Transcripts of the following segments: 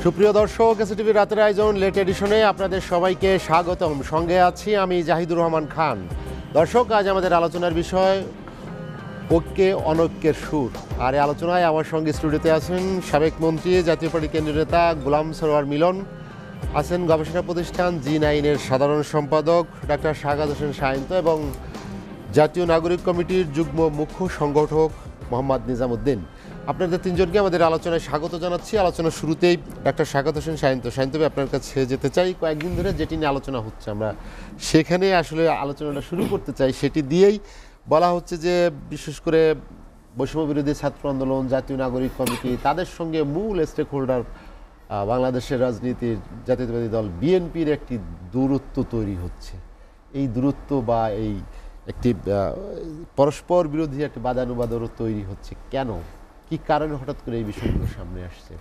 সুপ্রিয় দর্শক, এসটিভি রাতের আয়োজন লেট এডিশনে আপনাদের সবাইকে স্বাগতম। সঙ্গে আছি আমি জাহিদুর রহমান খান। দর্শক, আজ আমাদের আলোচনার বিষয় ঐক্যে অনৈক্যের সুর। আর এই আলোচনায় আমার সঙ্গে স্টুডিওতে আছেন সাবেক মন্ত্রী, জাতীয় পার্টি কেন্দ্রীয় নেতা গোলাম সরোয়ার মিলন, আছেন গবেষণা প্রতিষ্ঠান জি9-এর সাধারণ সম্পাদক ডাক্তার শাহাদাত হোসেন সায়ন্ত এবং জাতীয় নাগরিক কমিটির যুগ্ম মুখ্য সংগঠক মোহাম্মদ নিজামুদ্দিন। আপনাদের তিনজনকে আমাদের আলোচনায় স্বাগত জানাচ্ছি। আলোচনার শুরুতেই ডাক্তার শাহাদাত হোসেন সায়ন্ত আপনার কাছে যেতে চাই। কয়েকদিন ধরে যেটি নিয়ে আলোচনা হচ্ছে, আমরা সেখানে আসলে আলোচনাটা শুরু করতে চাই। সেটি দিয়েই বলা হচ্ছে যে বিশেষ করে বৈষম্য বিরোধী ছাত্র আন্দোলন, জাতীয় নাগরিক কমিটি, তাদের সঙ্গে মূল স্টেক হোল্ডার বাংলাদেশের রাজনীতির জাতীয়তাবাদী দল বিএনপির একটি দূরত্ব তৈরি হচ্ছে। এই দূরত্ব বা এই একটি পরস্পর বিরোধী একটি বাদানুবাদও তৈরি হচ্ছে। কেন, কি কারণে হঠাৎ করে এই বিষয়গুলো সামনে আসছে?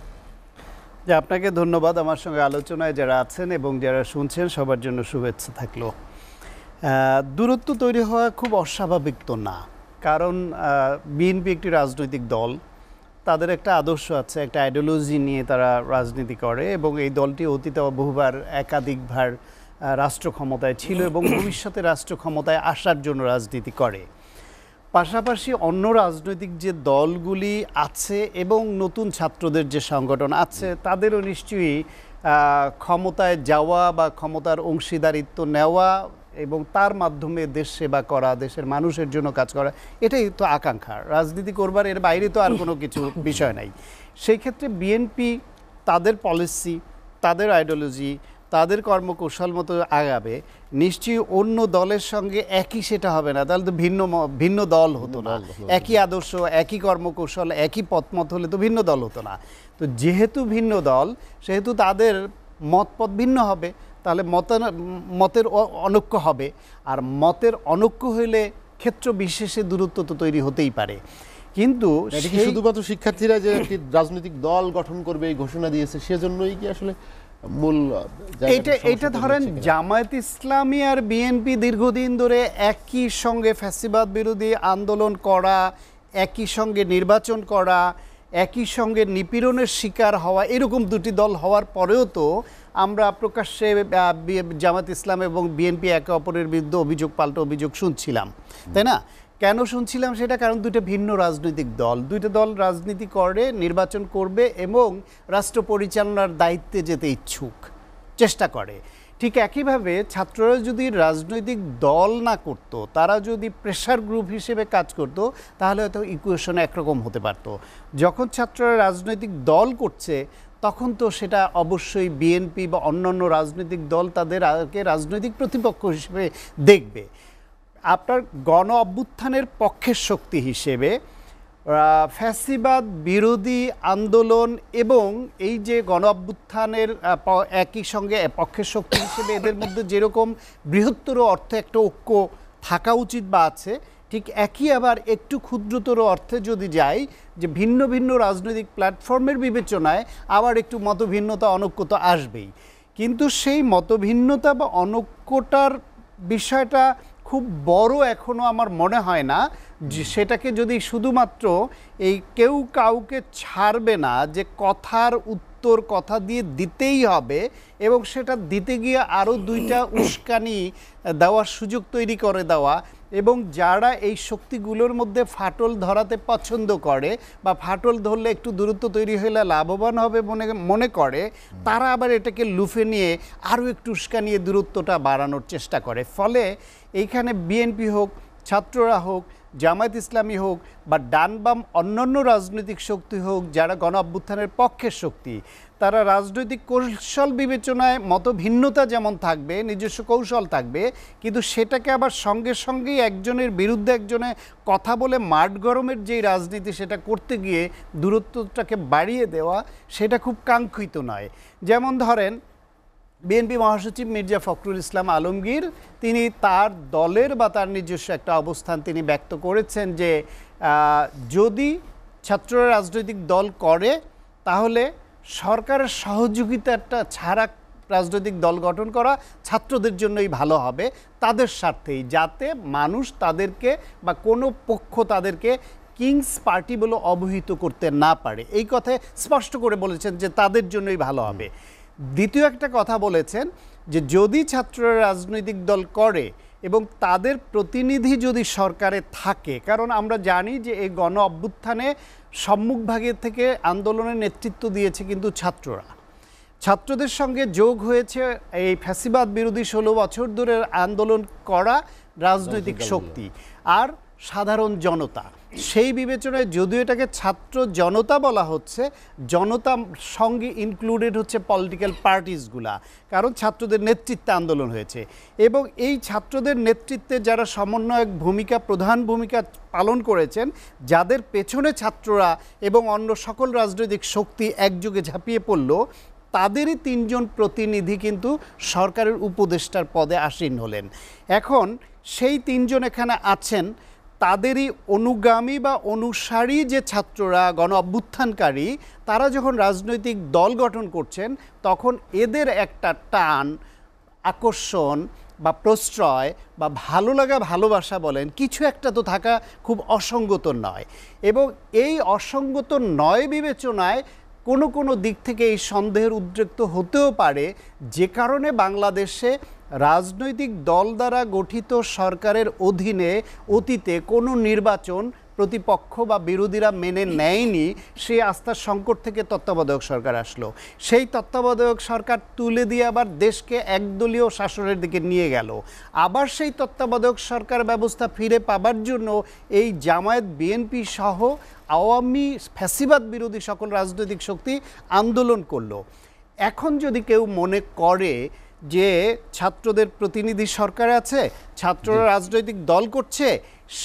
যে আপনাকে ধন্যবাদ। আমার সঙ্গে আলোচনায় যারা আছেন এবং যারা শুনছেন সবার জন্য শুভেচ্ছা থাকলো। দূরত্ব তৈরি হওয়া খুব অস্বাভাবিক তো না, কারণ বিএনপি একটি রাজনৈতিক দল, তাদের একটা আদর্শ আছে, একটা আইডিওলজি নিয়ে তারা রাজনীতি করে এবং এই দলটি অতীতে বহুবার একাধিকবার রাষ্ট্র ক্ষমতায় ছিল এবং ভবিষ্যতে রাষ্ট্র ক্ষমতায় আসার জন্য রাজনীতি করে। পাশাপাশি অন্য রাজনৈতিক যে দলগুলি আছে এবং নতুন ছাত্রদের যে সংগঠন আছে, তাদেরও নিশ্চয়ই ক্ষমতায় যাওয়া বা ক্ষমতার অংশীদারিত্ব নেওয়া এবং তার মাধ্যমে দেশ সেবা করা, দেশের মানুষের জন্য কাজ করা, এটাই তো আকাঙ্ক্ষা। রাজনীতি করবার এর বাইরে তো আর কোনো কিছু বিষয় নাই। সেই ক্ষেত্রে বিএনপি তাদের পলিসি, তাদের আইডিওলজি, তাদের কর্মকৌশল মতো আগাবে। নিশ্চয়ই অন্য দলের সঙ্গে একই সেটা হবে না, তাহলে তো ভিন্ন দল হতো না। একই আদর্শ, একই কর্মকৌশল, একই পথমত হলে তো ভিন্ন দল হতো না। তো যেহেতু ভিন্ন দল, সেহেতু তাদের মতপথ ভিন্ন হবে, তাহলে মতের অনৈক্য হবে। আর মতের অনৈক্য হইলে ক্ষেত্র বিশেষে দূরত্ব তো তৈরি হতেই পারে। কিন্তু শুধুমাত্র শিক্ষার্থীরা যে একটি রাজনৈতিক দল গঠন করবে এই ঘোষণা দিয়েছে, সেজন্যই কি আসলে মূল এটা ধরেন জামায়াত ইসলামী আর বিএনপি দীর্ঘদিন ধরে একই সঙ্গে ফ্যাসিবাদ বিরোধী আন্দোলন করা, একই সঙ্গে নির্বাচন করা, একই সঙ্গে নিপীড়নের শিকার হওয়া, এরকম দুটি দল হওয়ার পরেও তো আমরা প্রকাশ্যে জামায়াত ইসলাম এবং বিএনপি একে অপরের বিরুদ্ধে অভিযোগ পাল্টা অভিযোগ শুনছিলাম, তাই না? কেন শুনছিলাম সেটা? কারণ দুটো ভিন্ন রাজনৈতিক দল, দুইটা দল রাজনীতি করে, নির্বাচন করবে এবং রাষ্ট্র পরিচালনার দায়িত্বে যেতে ইচ্ছুক, চেষ্টা করে। ঠিক একইভাবে ছাত্ররা যদি রাজনৈতিক দল না করত, তারা যদি প্রেশার গ্রুপ হিসেবে কাজ করত, তাহলে হয়তো ইকুয়েশন একরকম হতে পারত। যখন ছাত্ররা রাজনৈতিক দল করছে, তখন তো সেটা অবশ্যই বিএনপি বা অন্যান্য রাজনৈতিক দল তাদেরকে রাজনৈতিক প্রতিপক্ষ হিসেবে দেখবে। আপনার গণ অভ্যুত্থানের পক্ষের শক্তি হিসেবে ফ্যাসিবাদ বিরোধী আন্দোলন এবং এই যে গণ অভ্যুত্থানের একই সঙ্গে পক্ষের শক্তি হিসেবে এদের মধ্যে যেরকম বৃহত্তর অর্থে একটা ঐক্য থাকা উচিত বা আছে, ঠিক একই আবার একটু ক্ষুদ্রতর অর্থে যদি যাই, যে ভিন্ন ভিন্ন রাজনৈতিক প্ল্যাটফর্মের বিবেচনায় আবার একটু মতভিন্নতা অনৈক্য তো আসবেই। কিন্তু সেই মতভিন্নতা বা অনৈক্যটার বিষয়টা খুব বড় এখনও আমার মনে হয় না। যে সেটাকে যদি শুধুমাত্র এই কেউ কাউকে ছাড়বে না, যে কথার উত্তর কথা দিয়ে দিতেই হবে এবং সেটা দিতে গিয়ে আরও দুইটা উস্কানি দেওয়ার সুযোগ তৈরি করে দেওয়া, এবং যারা এই শক্তিগুলোর মধ্যে ফাটল ধরাতে পছন্দ করে বা ফাটল ধরলে একটু দূরত্ব তৈরি হলে লাভবান হবে মনে করে, তারা আবার এটাকে লুফে নিয়ে আরও একটু উস্কানিয়ে দূরত্বটা বাড়ানোর চেষ্টা করে। ফলে এইখানে বিএনপি হোক, ছাত্ররা হোক, জামায়াত ইসলামী হোক বা ডান বাম অন্যান্য রাজনৈতিক শক্তি হোক, যারা গণ অভ্যুত্থানের পক্ষের শক্তি, তারা রাজনৈতিক কৌশল বিবেচনায় মতভিন্নতা যেমন থাকবে, নিজস্ব কৌশল থাকবে, কিন্তু সেটাকে আবার সঙ্গে সঙ্গেই একজনের বিরুদ্ধে একজনে কথা বলে মাঠ গরমের যেই রাজনীতি, সেটা করতে গিয়ে দূরত্বটাকে বাড়িয়ে দেওয়া, সেটা খুব কাঙ্ক্ষিত নয়। যেমন ধরেন বিএনপি মহাসচিব মির্জা ফখরুল ইসলাম আলমগীর, তিনি তার দলের বা তার নিজস্ব একটা অবস্থান তিনি ব্যক্ত করেছেন যে যদি ছাত্ররা রাজনৈতিক দল করে, তাহলে সরকারের সহযোগিতাটা ছাড়া রাজনৈতিক দল গঠন করা ছাত্রদের জন্যই ভালো হবে, তাদের স্বার্থেই, যাতে মানুষ তাদেরকে বা কোনো পক্ষ তাদেরকে কিংস পার্টি বলে অবহিত করতে না পারে, এই কথায় স্পষ্ট করে বলেছেন যে তাদের জন্যই ভালো হবে। দ্বিতীয় একটা কথা বলেছেন যে যদি ছাত্ররা রাজনৈতিক দল করে এবং তাদের প্রতিনিধি যদি সরকারে থাকে, কারণ আমরা জানি যে এই গণ অভ্যুত্থানে সম্মুখভাগের থেকে আন্দোলনের নেতৃত্ব দিয়েছে কিন্তু ছাত্ররা, ছাত্রদের সঙ্গে যোগ হয়েছে এই ফ্যাসিবাদ বিরোধী 16 বছর ধরে আন্দোলন করা রাজনৈতিক শক্তি আর সাধারণ জনতা। সেই বিবেচনায় যদিও এটাকে ছাত্র জনতা বলা হচ্ছে, জনতা সঙ্গে ইনক্লুডেড হচ্ছে পলিটিক্যাল পার্টিসগুলা, কারণ ছাত্রদের নেতৃত্বে আন্দোলন হয়েছে এবং এই ছাত্রদের নেতৃত্বে যারা সমন্বয়ক ভূমিকা, প্রধান ভূমিকা পালন করেছেন, যাদের পেছনে ছাত্ররা এবং অন্য সকল রাজনৈতিক শক্তি একযোগে ঝাঁপিয়ে পড়ল, তাদেরই 3 জন প্রতিনিধি কিন্তু সরকারের উপদেষ্টার পদে আসীন হলেন। এখন সেই 3 জন এখানে আছেন, তাদেরই অনুগামী বা অনুসারী যে ছাত্ররা গণ অভ্যুত্থানকারী, তারা যখন রাজনৈতিক দল গঠন করছেন তখন এদের একটা টান, আকর্ষণ বা প্রশ্রয় বা ভালো লাগা, ভালোবাসা বলেন, কিছু একটা তো থাকা খুব অসঙ্গত নয়। এবং এই অসঙ্গত নয় বিবেচনায় কোনো কোনো দিক থেকে এই সন্দেহের উদ্রেক তো হতেও পারে, যে কারণে বাংলাদেশে রাজনৈতিক দল দ্বারা গঠিত সরকারের অধীনে অতীতে কোনো নির্বাচন প্রতিপক্ষ বা বিরোধীরা মেনে নেয়নি। সেই আস্থার সংকট থেকে তত্ত্বাবধায়ক সরকার আসলো, সেই তত্ত্বাবধায়ক সরকার তুলে দিয়ে আবার দেশকে একদলীয় শাসনের দিকে নিয়ে গেল। আবার সেই তত্ত্বাবধায়ক সরকার ব্যবস্থা ফিরে পাবার জন্য এই জামায়াত, বিএনপি সহ আওয়ামী ফ্যাসিবাদ বিরোধী সকল রাজনৈতিক শক্তি আন্দোলন করলো। এখন যদি কেউ মনে করে যে ছাত্রদের প্রতিনিধি সরকার আছে, ছাত্ররা রাজনৈতিক দল করছে,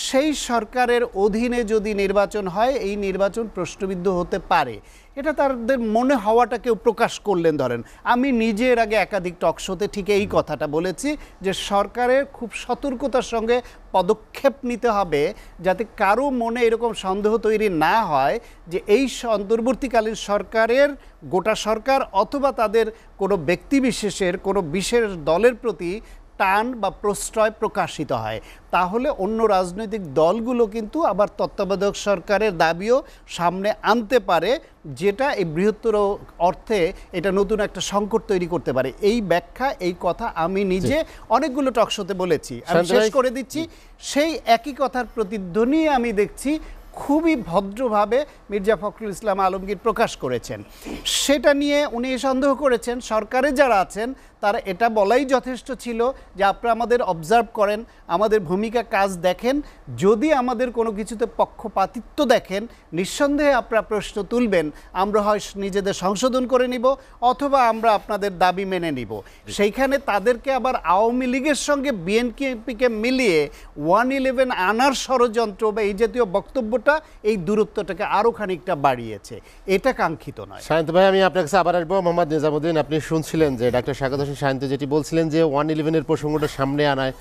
সেই সরকারের অধীনে যদি নির্বাচন হয় এই নির্বাচন প্রশ্নবিদ্ধ হতে পারে, এটা তাদের মনে হওয়াটা কেউ প্রকাশ করলেন। ধরেন আমি নিজের আগে একাধিক টকশোতে ঠিক এই কথাটা বলেছি যে সরকারের খুব সতর্কতার সঙ্গে পদক্ষেপ নিতে হবে যাতে কারো মনে এরকম সন্দেহ তৈরি না হয় যে এই অন্তর্বর্তীকালীন সরকারের গোটা সরকার অথবা তাদের কোনো ব্যক্তিবিশেষের কোনো বিশেষ দলের প্রতি টান বা প্রশ্রয় প্রকাশিত হয়। তাহলে অন্য রাজনৈতিক দলগুলো কিন্তু আবার তত্ত্বাবধায়ক সরকারের দাবিও সামনে আনতে পারে, যেটা এই বৃহত্তর অর্থে এটা নতুন একটা সংকট তৈরি করতে পারে। এই ব্যাখ্যা, এই কথা আমি নিজে অনেকগুলো টকশোতে বলেছি। আমি শেষ করে দিচ্ছি, সেই একই কথার প্রতিধ্বনি আমি দেখছি খুবই ভদ্রভাবে মির্জা ফখরুল ইসলাম আলমগীর প্রকাশ করেছেন। সেটা নিয়ে উনি সন্দেহ করেছেন সরকারে যারা আছেন তারা এটা বলাই যথেষ্ট ছিল যে আপনারা আমাদের অবজার্ভ করেন, আমাদের ভূমিকা কাজ দেখেন, যদি আমাদের কোনো কিছুতে পক্ষপাতিত্ব দেখেন নিঃসন্দেহে আপনারা প্রশ্ন তুলবেন, আমরা হয় নিজেদের সংশোধন করে নিব অথবা আমরা আপনাদের দাবি মেনে নিব। সেইখানে তাদেরকে আবার আওয়ামী লীগের সঙ্গে বিএনপিকে মিলিয়ে 111 আনার ষড়যন্ত্র বা এই জাতীয় বক্তব্যটা এই দূরত্বটাকে আরও খানিকটা বাড়িয়েছে। এটা কাঙ্ক্ষিত নয়। সায়ন্ত ভাই, আমি আপনার কাছে আবার আসবো। মোহাম্মদ নিজামুদ্দিন, আপনি শুনছিলেন যে ডাক্তার স্বাগত হোসেন সায়ন্ত যেটি বলছিলেন যে 111-এর প্রসঙ্গটা সামনে আনায়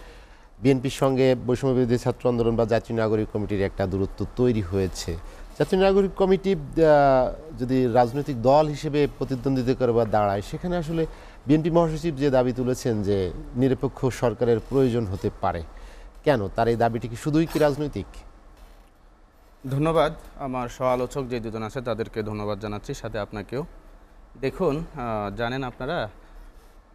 বিএনপির সঙ্গে বৈষম্য বিরোধী ছাত্র আন্দোলন বা জাতীয় নাগরিক কমিটির একটা দূরত্ব তৈরি হয়েছে। জাতীয় নাগরিক কমিটি যদি রাজনৈতিক দল হিসেবে প্রতিদ্বন্দ্বিতা করে বা দাঁড়ায়, সেখানে আসলে বিএনপি মহাসচিব যে দাবি তুলেছেন যে নিরপেক্ষ সরকারের প্রয়োজন হতে পারে, কেন তার এই দাবিটি কি শুধুই কি রাজনৈতিক? ধন্যবাদ। আমার সহ-আলোচক যে দুজন আছে তাদেরকে ধন্যবাদ জানাচ্ছি, সাথে আপনাকেও। দেখুন, জানেন আপনারা,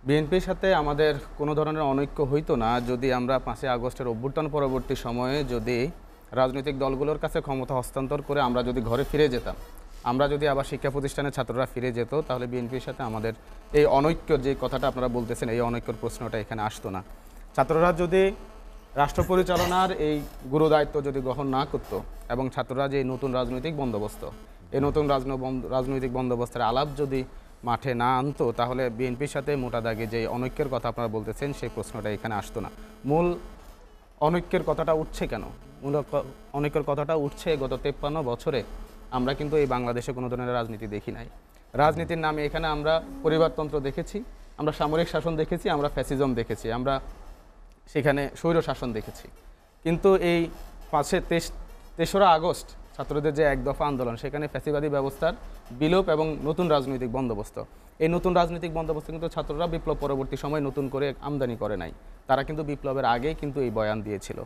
বিএনপির সাথে আমাদের কোনো ধরনের অনৈক্য হইতো না যদি আমরা 5ই আগস্টের অভ্যুত্থান পরবর্তী সময়ে যদি রাজনৈতিক দলগুলোর কাছে ক্ষমতা হস্তান্তর করে আমরা যদি ঘরে ফিরে যেতাম, আমরা যদি আবার শিক্ষা প্রতিষ্ঠানের ছাত্ররা ফিরে যেত, তাহলে বিএনপির সাথে আমাদের এই অনৈক্যর যে কথাটা আপনারা বলতেছেন, এই অনৈক্যর প্রশ্নটা এখানে আসতো না। ছাত্ররা যদি রাষ্ট্র পরিচালনার এই গুরুদায়িত্ব যদি গ্রহণ না করতো এবং ছাত্ররা যে নতুন রাজনৈতিক বন্দোবস্ত, এই নতুন রাজনৈতিক বন্দোবস্তের আলাপ যদি মাঠে না আনতো, তাহলে বিএনপির সাথে মোটা দাগে যে অনৈক্যের কথা আপনারা বলতেছেন সেই প্রশ্নটা এখানে আসতো না। মূল অনৈক্যের কথাটা উঠছে কেন? মূল অনৈক্যের কথাটা উঠছে গত 53 বছরে আমরা কিন্তু এই বাংলাদেশে কোনো ধরনের রাজনীতি দেখি নাই। রাজনীতির নামে এখানে আমরা পরিবারতন্ত্র দেখেছি, আমরা সামরিক শাসন দেখেছি, আমরা ফ্যাসিজম দেখেছি, আমরা সেখানে স্বৈর শাসন দেখেছি। কিন্তু এই 3রা আগস্ট ছাত্রদের যে 1 দফা আন্দোলন, সেখানে ফ্যাসিবাদী ব্যবস্থার বিলোপ এবং নতুন রাজনৈতিক বন্দোবস্ত, এই নতুন রাজনৈতিক বন্দোবস্ত কিন্তু ছাত্ররা বিপ্লব পরবর্তী সময় নতুন করে আমদানি করে নাই, তারা কিন্তু বিপ্লবের আগেই কিন্তু এই বয়ান দিয়েছিল।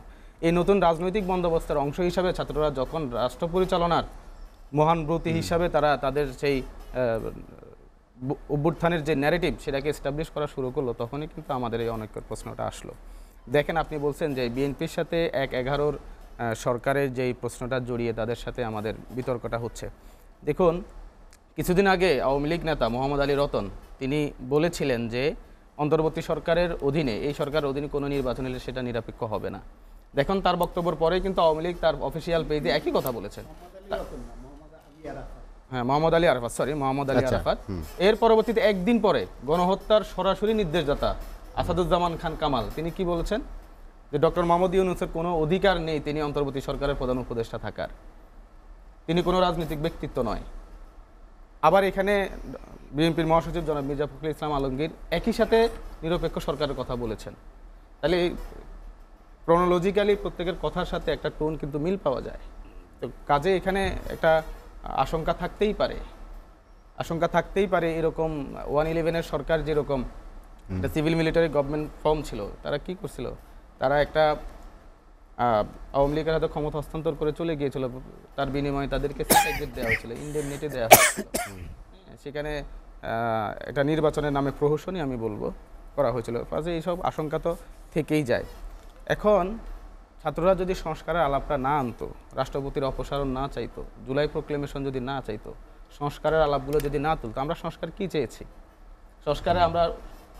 এই নতুন রাজনৈতিক বন্দোবস্তের অংশ হিসাবে ছাত্ররা যখন রাষ্ট্র পরিচালনার মহান ব্রতী হিসাবে তারা তাদের সেই অভ্যুত্থানের যে ন্যারেটিভ সেটাকে এস্টাবলিশ করা শুরু করলো, তখনই কিন্তু আমাদের এই অনৈক্যের প্রশ্নটা আসলো। দেখেন, আপনি বলছেন যে বিএনপির সাথে ১/১১ সরকারের যেই প্রশ্নটা জড়িয়ে তাদের সাথে আমাদের বিতর্কটা হচ্ছে। দেখুন, কিছুদিন আগে আওয়ামী লীগ নেতা মোহাম্মদ আলী রতন তিনি বলেছিলেন যে অন্তর্বর্তী সরকারের অধীনে, এই সরকারের অধীনে কোনো নির্বাচন হলে সেটা নিরপেক্ষ হবে না। দেখুন, তার বক্তব্যের পরেই কিন্তু আওয়ামী লীগ তার অফিসিয়াল পেজে একই কথা বলেছেন। হ্যাঁ, মোহাম্মদ আলী আরাফাত। এর পরবর্তীতে একদিন পরে গণহত্যার সরাসরি নির্দেশদাতা আসাদুজ্জামান খান কামাল তিনি কি বলেছেন যে ডক্টর মোহাম্মদ ইউনূসের কোনো অধিকার নেই তিনি অন্তর্বর্তী সরকারের প্রধান উপদেষ্টা থাকার, তিনি কোনো রাজনৈতিক ব্যক্তিত্ব নয়। আবার এখানে বিএনপির মহাসচিব জনাব মির্জা ফখরুল ইসলাম আলমগীর একই সাথে নিরপেক্ষ সরকারের কথা বলেছেন। তাহলে ক্রোনোলজিক্যালি প্রত্যেকের কথার সাথে একটা টোন কিন্তু মিল পাওয়া যায়। তো কাজে এখানে একটা আশঙ্কা থাকতেই পারে এরকম 111-এর সরকার যেরকম একটা সিভিল মিলিটারি গভর্নমেন্ট ফর্ম ছিল, তারা কি করছিল, তারা একটা আওয়ামী লীগের হাতে ক্ষমতা হস্তান্তর করে চলে গিয়েছিল, তার বিনিময়ে তাদেরকে সার্টিফিকেট দেওয়া হয়েছিল, ইন্ডেমনিটি দেওয়া হয়েছিল। সেখানে একটা নির্বাচনের নামে প্রহসনই আমি বলবো করা হয়েছিল। কাজে এইসব আশঙ্কা তো থেকেই যায়। এখন ছাত্ররা যদি সংস্কারের আলাপটা না আনতো, রাষ্ট্রপতির অপসারণ না চাইতো, জুলাই প্রোক্লেমেশন যদি না চাইতো, সংস্কারের আলাপগুলো যদি না তুলতো, আমরা সংস্কার কি চেয়েছি? সংস্কারে আমরা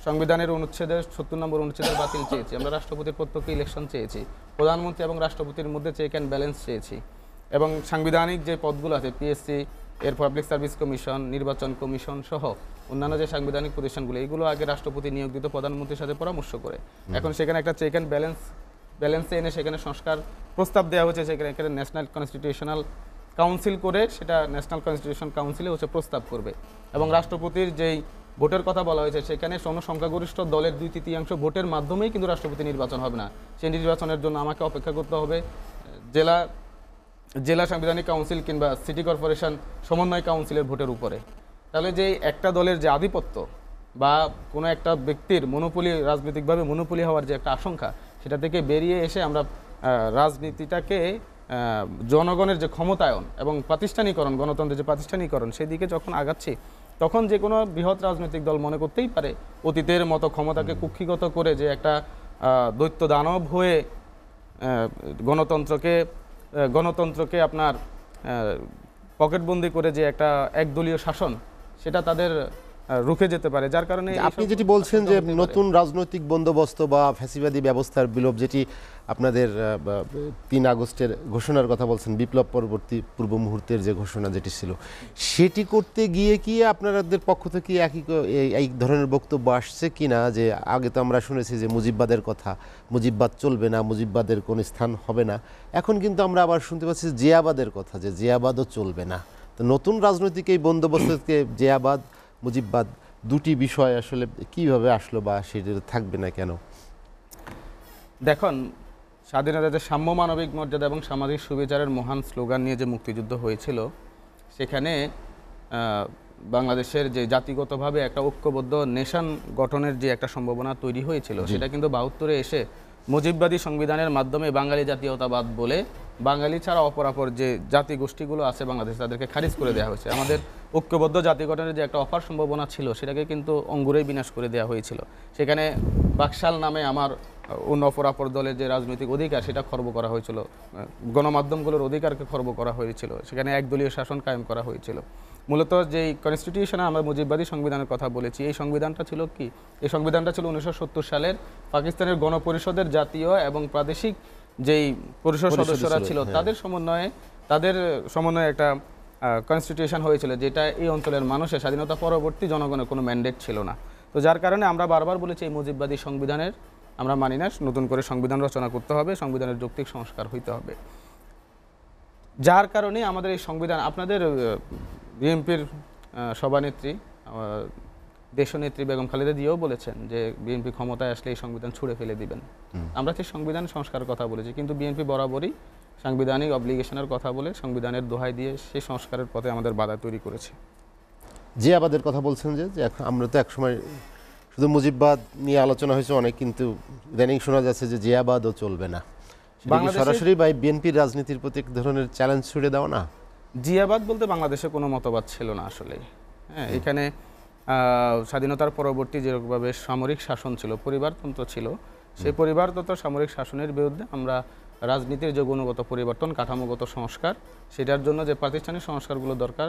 সংবিধানের অনুচ্ছেদের ৭০ নম্বর অনুচ্ছেদের বাতিল চেয়েছি, আমরা রাষ্ট্রপতির প্রত্যক্ষ ইলেকশন চেয়েছি, প্রধানমন্ত্রী এবং রাষ্ট্রপতির মধ্যে চেক অ্যান্ড ব্যালেন্স চেয়েছি, এবং সাংবিধানিক যে পদগুলো আছে পিএসসি, এর পাবলিক সার্ভিস কমিশন, নির্বাচন কমিশন সহ অন্যান্য যে সাংবিধানিক প্রতিষ্ঠানগুলো, এগুলো আগে রাষ্ট্রপতি নিয়োগ দিত প্রধানমন্ত্রীর সাথে পরামর্শ করে। এখন সেখানে একটা চেক অ্যান্ড ব্যালেন্সে এনে সেখানে সংস্কার প্রস্তাব দেওয়া হয়েছে, সেখানে ন্যাশনাল কনস্টিটিউশনাল কাউন্সিল করে সেটা ন্যাশনাল কনস্টিটিউশন কাউন্সিলে হচ্ছে প্রস্তাব করবে। এবং রাষ্ট্রপতির যেই ভোটের কথা বলা হয়েছে, সেখানে সংখ্যাগরিষ্ঠ দলের 2/3 ভোটের মাধ্যমেই কিন্তু রাষ্ট্রপতি নির্বাচন হবে না। সেই নির্বাচনের জন্য আমাকে অপেক্ষা করতে হবে জেলা সাংবিধানিক কাউন্সিল কিংবা সিটি কর্পোরেশন সমন্বয় কাউন্সিলের ভোটের উপরে। তাহলে যে একটা দলের যে আধিপত্য বা কোনো একটা ব্যক্তির মনোপলি, রাজনৈতিকভাবে মনোপলি হওয়ার যে একটা আশঙ্কা, সেটা থেকে বেরিয়ে এসে আমরা রাজনীতিটাকে জনগণের যে ক্ষমতায়ন এবং প্রাতিষ্ঠানিকরণ, গণতন্ত্রের যে প্রাতিষ্ঠানিকরণ, সেদিকে যখন আগাচ্ছি, তখন যে কোনো বৃহৎ রাজনৈতিক দল মনে করতেই পারে অতীতের মতো ক্ষমতাকে কুক্ষিগত করে যে একটা দৈত্য দানব হয়ে গণতন্ত্রকে আপনার পকেটবন্দি করে যে একটা একদলীয় শাসন, সেটা তাদের রুখে যেতে পারে। যার কারণে আপনি যেটি বলছেন যে নতুন রাজনৈতিক বন্দোবস্ত বা ফ্যাসিবাদী ব্যবস্থার বিলোপ, যেটি আপনাদের ৩ আগস্টের ঘোষণার কথা বলছেন, বিপ্লব পরবর্তী পূর্ব মুহূর্তের যে ঘোষণা যেটি ছিল, সেটি করতে গিয়ে কি আপনাদের পক্ষ থেকে এই ধরনের বক্তব্য আসছে কিনা? যে আগে তো আমরা শুনেছি যে মুজিববাদের কথা, মুজিববাদ চলবে না, মুজিববাদের কোনো স্থান হবে না। এখন কিন্তু আমরা আবার শুনতে পাচ্ছি জিয়াবাদের কথা, যে জিয়াবাদও চলবে না। তো নতুন রাজনৈতিক এই বন্দোবস্তকে জিয়াবাদ, মুজিববাদ দুটি বিষয় আসলে কিভাবে আসলো বা সেটা থাকবে না কেন? দেখুন, স্বাধীনতার সাম্য, মানবিক মর্যাদা এবং সামাজিক সুবিচারের মহান স্লোগান নিয়ে যে মুক্তিযুদ্ধ হয়েছিল, সেখানে বাংলাদেশের যে জাতিগতভাবে একটা ঐক্যবদ্ধ নেশন গঠনের যে একটা সম্ভাবনা তৈরি হয়েছিল, সেটা কিন্তু ৭২-এ এসে মুজিববাদী সংবিধানের মাধ্যমে বাঙালি জাতীয়তাবাদ বলে বাঙালি ছাড়া অপরাপর যে জাতি গোষ্ঠীগুলো আছে বাংলাদেশে, তাদেরকে খারিজ করে দেওয়া হয়েছে। আমাদের ঐক্যবদ্ধ জাতি গঠনের যে একটা অপার সম্ভাবনা ছিল, সেটাকে কিন্তু অঙ্গুরেই বিনাশ করে দেওয়া হয়েছিল। সেখানে বাকশাল নামে আমার অন্য অপরাপর দলের যে রাজনৈতিক অধিকার, সেটা খর্ব করা হয়েছিল, গণমাধ্যমগুলোর অধিকারকে খর্ব করা হয়েছিল, সেখানে একদলীয় শাসন কায়েম করা হয়েছিল। মূলত যেই কনস্টিটিউশনে আমরা মুজিববাদী সংবিধানের কথা বলেছি, এই সংবিধানটা ছিল কি? এই সংবিধানটা ছিল 1970 সালের পাকিস্তানের গণপরিষদের জাতীয় এবং প্রাদেশিক যেই পরিষদ সদস্যরা ছিল, তাদের সমন্বয়ে একটা কনস্টিটিউশন হয়েছিল, যেটা এই অঞ্চলের মানুষের স্বাধীনতা পরবর্তী জনগণের কোনো ম্যান্ডেট ছিল না। তো যার কারণে আমরা বারবার বলেছি এই মুজিববাদী সংবিধানের আমরা মানি না, নতুন করে সংবিধান রচনা করতে হবে, সংবিধানের যৌক্তিক সংস্কার হইতে হবে। যার কারণে আমাদের এই সংবিধান, আপনাদের বিএনপির সভানেত্রী, দেশনেত্রী বেগম খালেদা জিয়াও বলেছেন যে বিএনপি ক্ষমতায় আসলে এই সংবিধান ছুঁড়ে ফেলে দিবেন। আমরা সেই সংবিধান সংস্কারের কথা বলেছি, কিন্তু বিএনপি বরাবরই সাংবিধানিক অব্লিগেশনের কথা বলে সংবিধানের দোহাই দিয়ে সেই সংস্কারের পথে আমাদের বাধা তৈরি করেছে। জিয়াবাদের কথা বলছেন যে আমরা তো একসময় শুধু মুজিববাদ নিয়ে আলোচনা হয়েছে অনেক, কিন্তু ইদানিং শোনা যাচ্ছে যে জিয়াবাদও চলবে না। বাংলাদেশে সরাসরি বা বিএনপির রাজনীতির প্রতি এক ধরনের চ্যালেঞ্জ ছুড়ে দাও না? জিয়াবাদ বলতে বাংলাদেশে কোনো মতবাদ ছিল না আসলে। হ্যাঁ, এখানে স্বাধীনতার পরবর্তী যেভাবে সামরিক শাসন ছিল, পরিবারতন্ত্র ছিল, সেই পরিবারতন্ত্র সামরিক শাসনের বিরুদ্ধে আমরা রাজনীতির যে গুণগত পরিবর্তন, কাঠামোগত সংস্কার, সেটার জন্য যে প্রাতিষ্ঠানিক সংস্কারগুলো দরকার,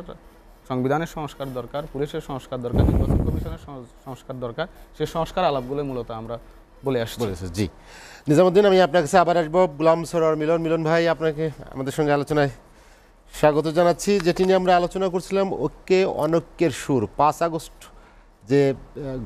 সংবিধানের সংস্কার দরকার, পুলিশের সংস্কার দরকার, নির্বাচন কমিশনের সংস্কার দরকার, সেই সংস্কার আলাপগুলো মূলত আমরা বলে আসছি। জি নিজামুদ্দিন, আমি আপনার কাছে আবার আসবো। গোলাম সরোয়ার মিলন, মিলন ভাই আপনাকে আমাদের সঙ্গে আলোচনায় স্বাগত জানাচ্ছি। যেটি নিয়ে আমরা আলোচনা করছিলাম ঐক্যে অনৈক্যের সুর। 5 আগস্ট যে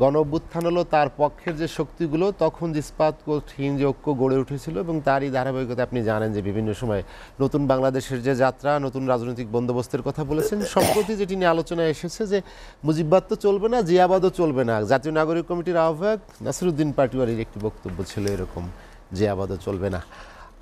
গণ অভ্যুত্থান হলো, তার পক্ষের যে শক্তিগুলো তখন যে ইস্পাত কঠিন যে ঐক্য গড়ে উঠেছিল, এবং তারই ধারাবাহিকতা আপনি জানেন যে বিভিন্ন সময় নতুন বাংলাদেশের যে যাত্রা, নতুন রাজনৈতিক বন্দোবস্তের কথা বলেছেন। সম্প্রতি যেটি নিয়ে আলোচনায় এসেছে যে মুজিববাদ তো চলবে না, জিয়াবাদও চলবে না। জাতীয় নাগরিক কমিটির আহ্বায়ক নাসিরুদ্দিন পাটোয়ারির একটি বক্তব্য ছিল এরকম, জিয়াবাদও চলবে না।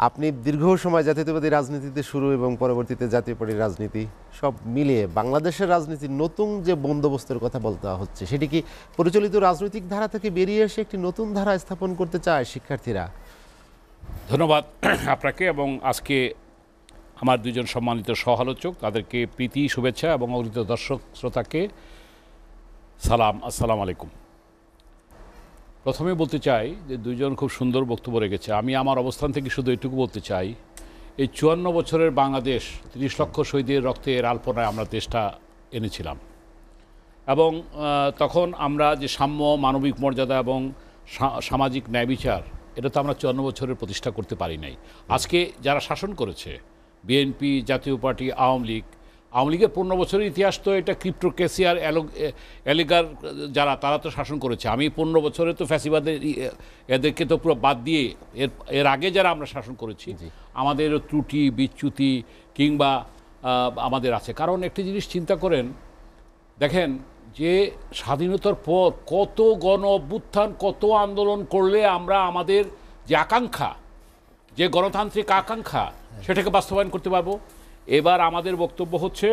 আপনি দীর্ঘ সময় জাতীয়তাবাদী রাজনীতিতে শুরু এবং পরবর্তীতে জাতীয় পার্টির রাজনীতি সব মিলিয়ে বাংলাদেশের রাজনীতির নতুন যে বন্দোবস্তের কথা বলতে হচ্ছে, সেটি কি পরিচালিত রাজনৈতিক ধারা থেকে বেরিয়ে এসে একটি নতুন ধারা স্থাপন করতে চায় শিক্ষার্থীরা? ধন্যবাদ আপনাকে এবং আজকে আমার দুজন সম্মানিত সহ-আলোচক, তাদেরকে প্রীতি শুভেচ্ছা এবং অগণিত দর্শক শ্রোতাকে সালাম, আসসালামু আলাইকুম। প্রথমে বলতে চাই যে দুজন খুব সুন্দর বক্তব্য রেখেছে। আমি আমার অবস্থান থেকে শুধু এটুকু বলতে চাই, এই 54 বছরের বাংলাদেশ 30 লক্ষ শহীদের রক্তের আলপনায় আমরা দেশটা এনেছিলাম, এবং তখন আমরা যে সাম্য, মানবিক মর্যাদা এবং সামাজিক ন্যায় বিচার, এটা তো আমরা 54 বছরের প্রতিষ্ঠা করতে পারি নাই। আজকে যারা শাসন করেছে, বিএনপি, জাতীয় পার্টি, আওয়ামী লীগের 15 বছরের ইতিহাস তো এটা ক্রিপ্টোক্রেসি আর এলিগার যারা, তারা তো শাসন করেছে। আমি 15 বছরে তো ফ্যাসিবাদের এদেরকে তো পুরো বাদ দিয়ে এর আগে যারা আমরা শাসন করেছি, আমাদের ত্রুটি বিচ্যুতি কিংবা আমাদের আছে। কারণ একটি জিনিস চিন্তা করেন, দেখেন যে স্বাধীনতার পর কত গণ অভ্যুত্থান, কত আন্দোলন করলে আমরা আমাদের যে আকাঙ্ক্ষা, যে গণতান্ত্রিক আকাঙ্ক্ষা, সেটাকে বাস্তবায়ন করতে পারবো। এবার আমাদের বক্তব্য হচ্ছে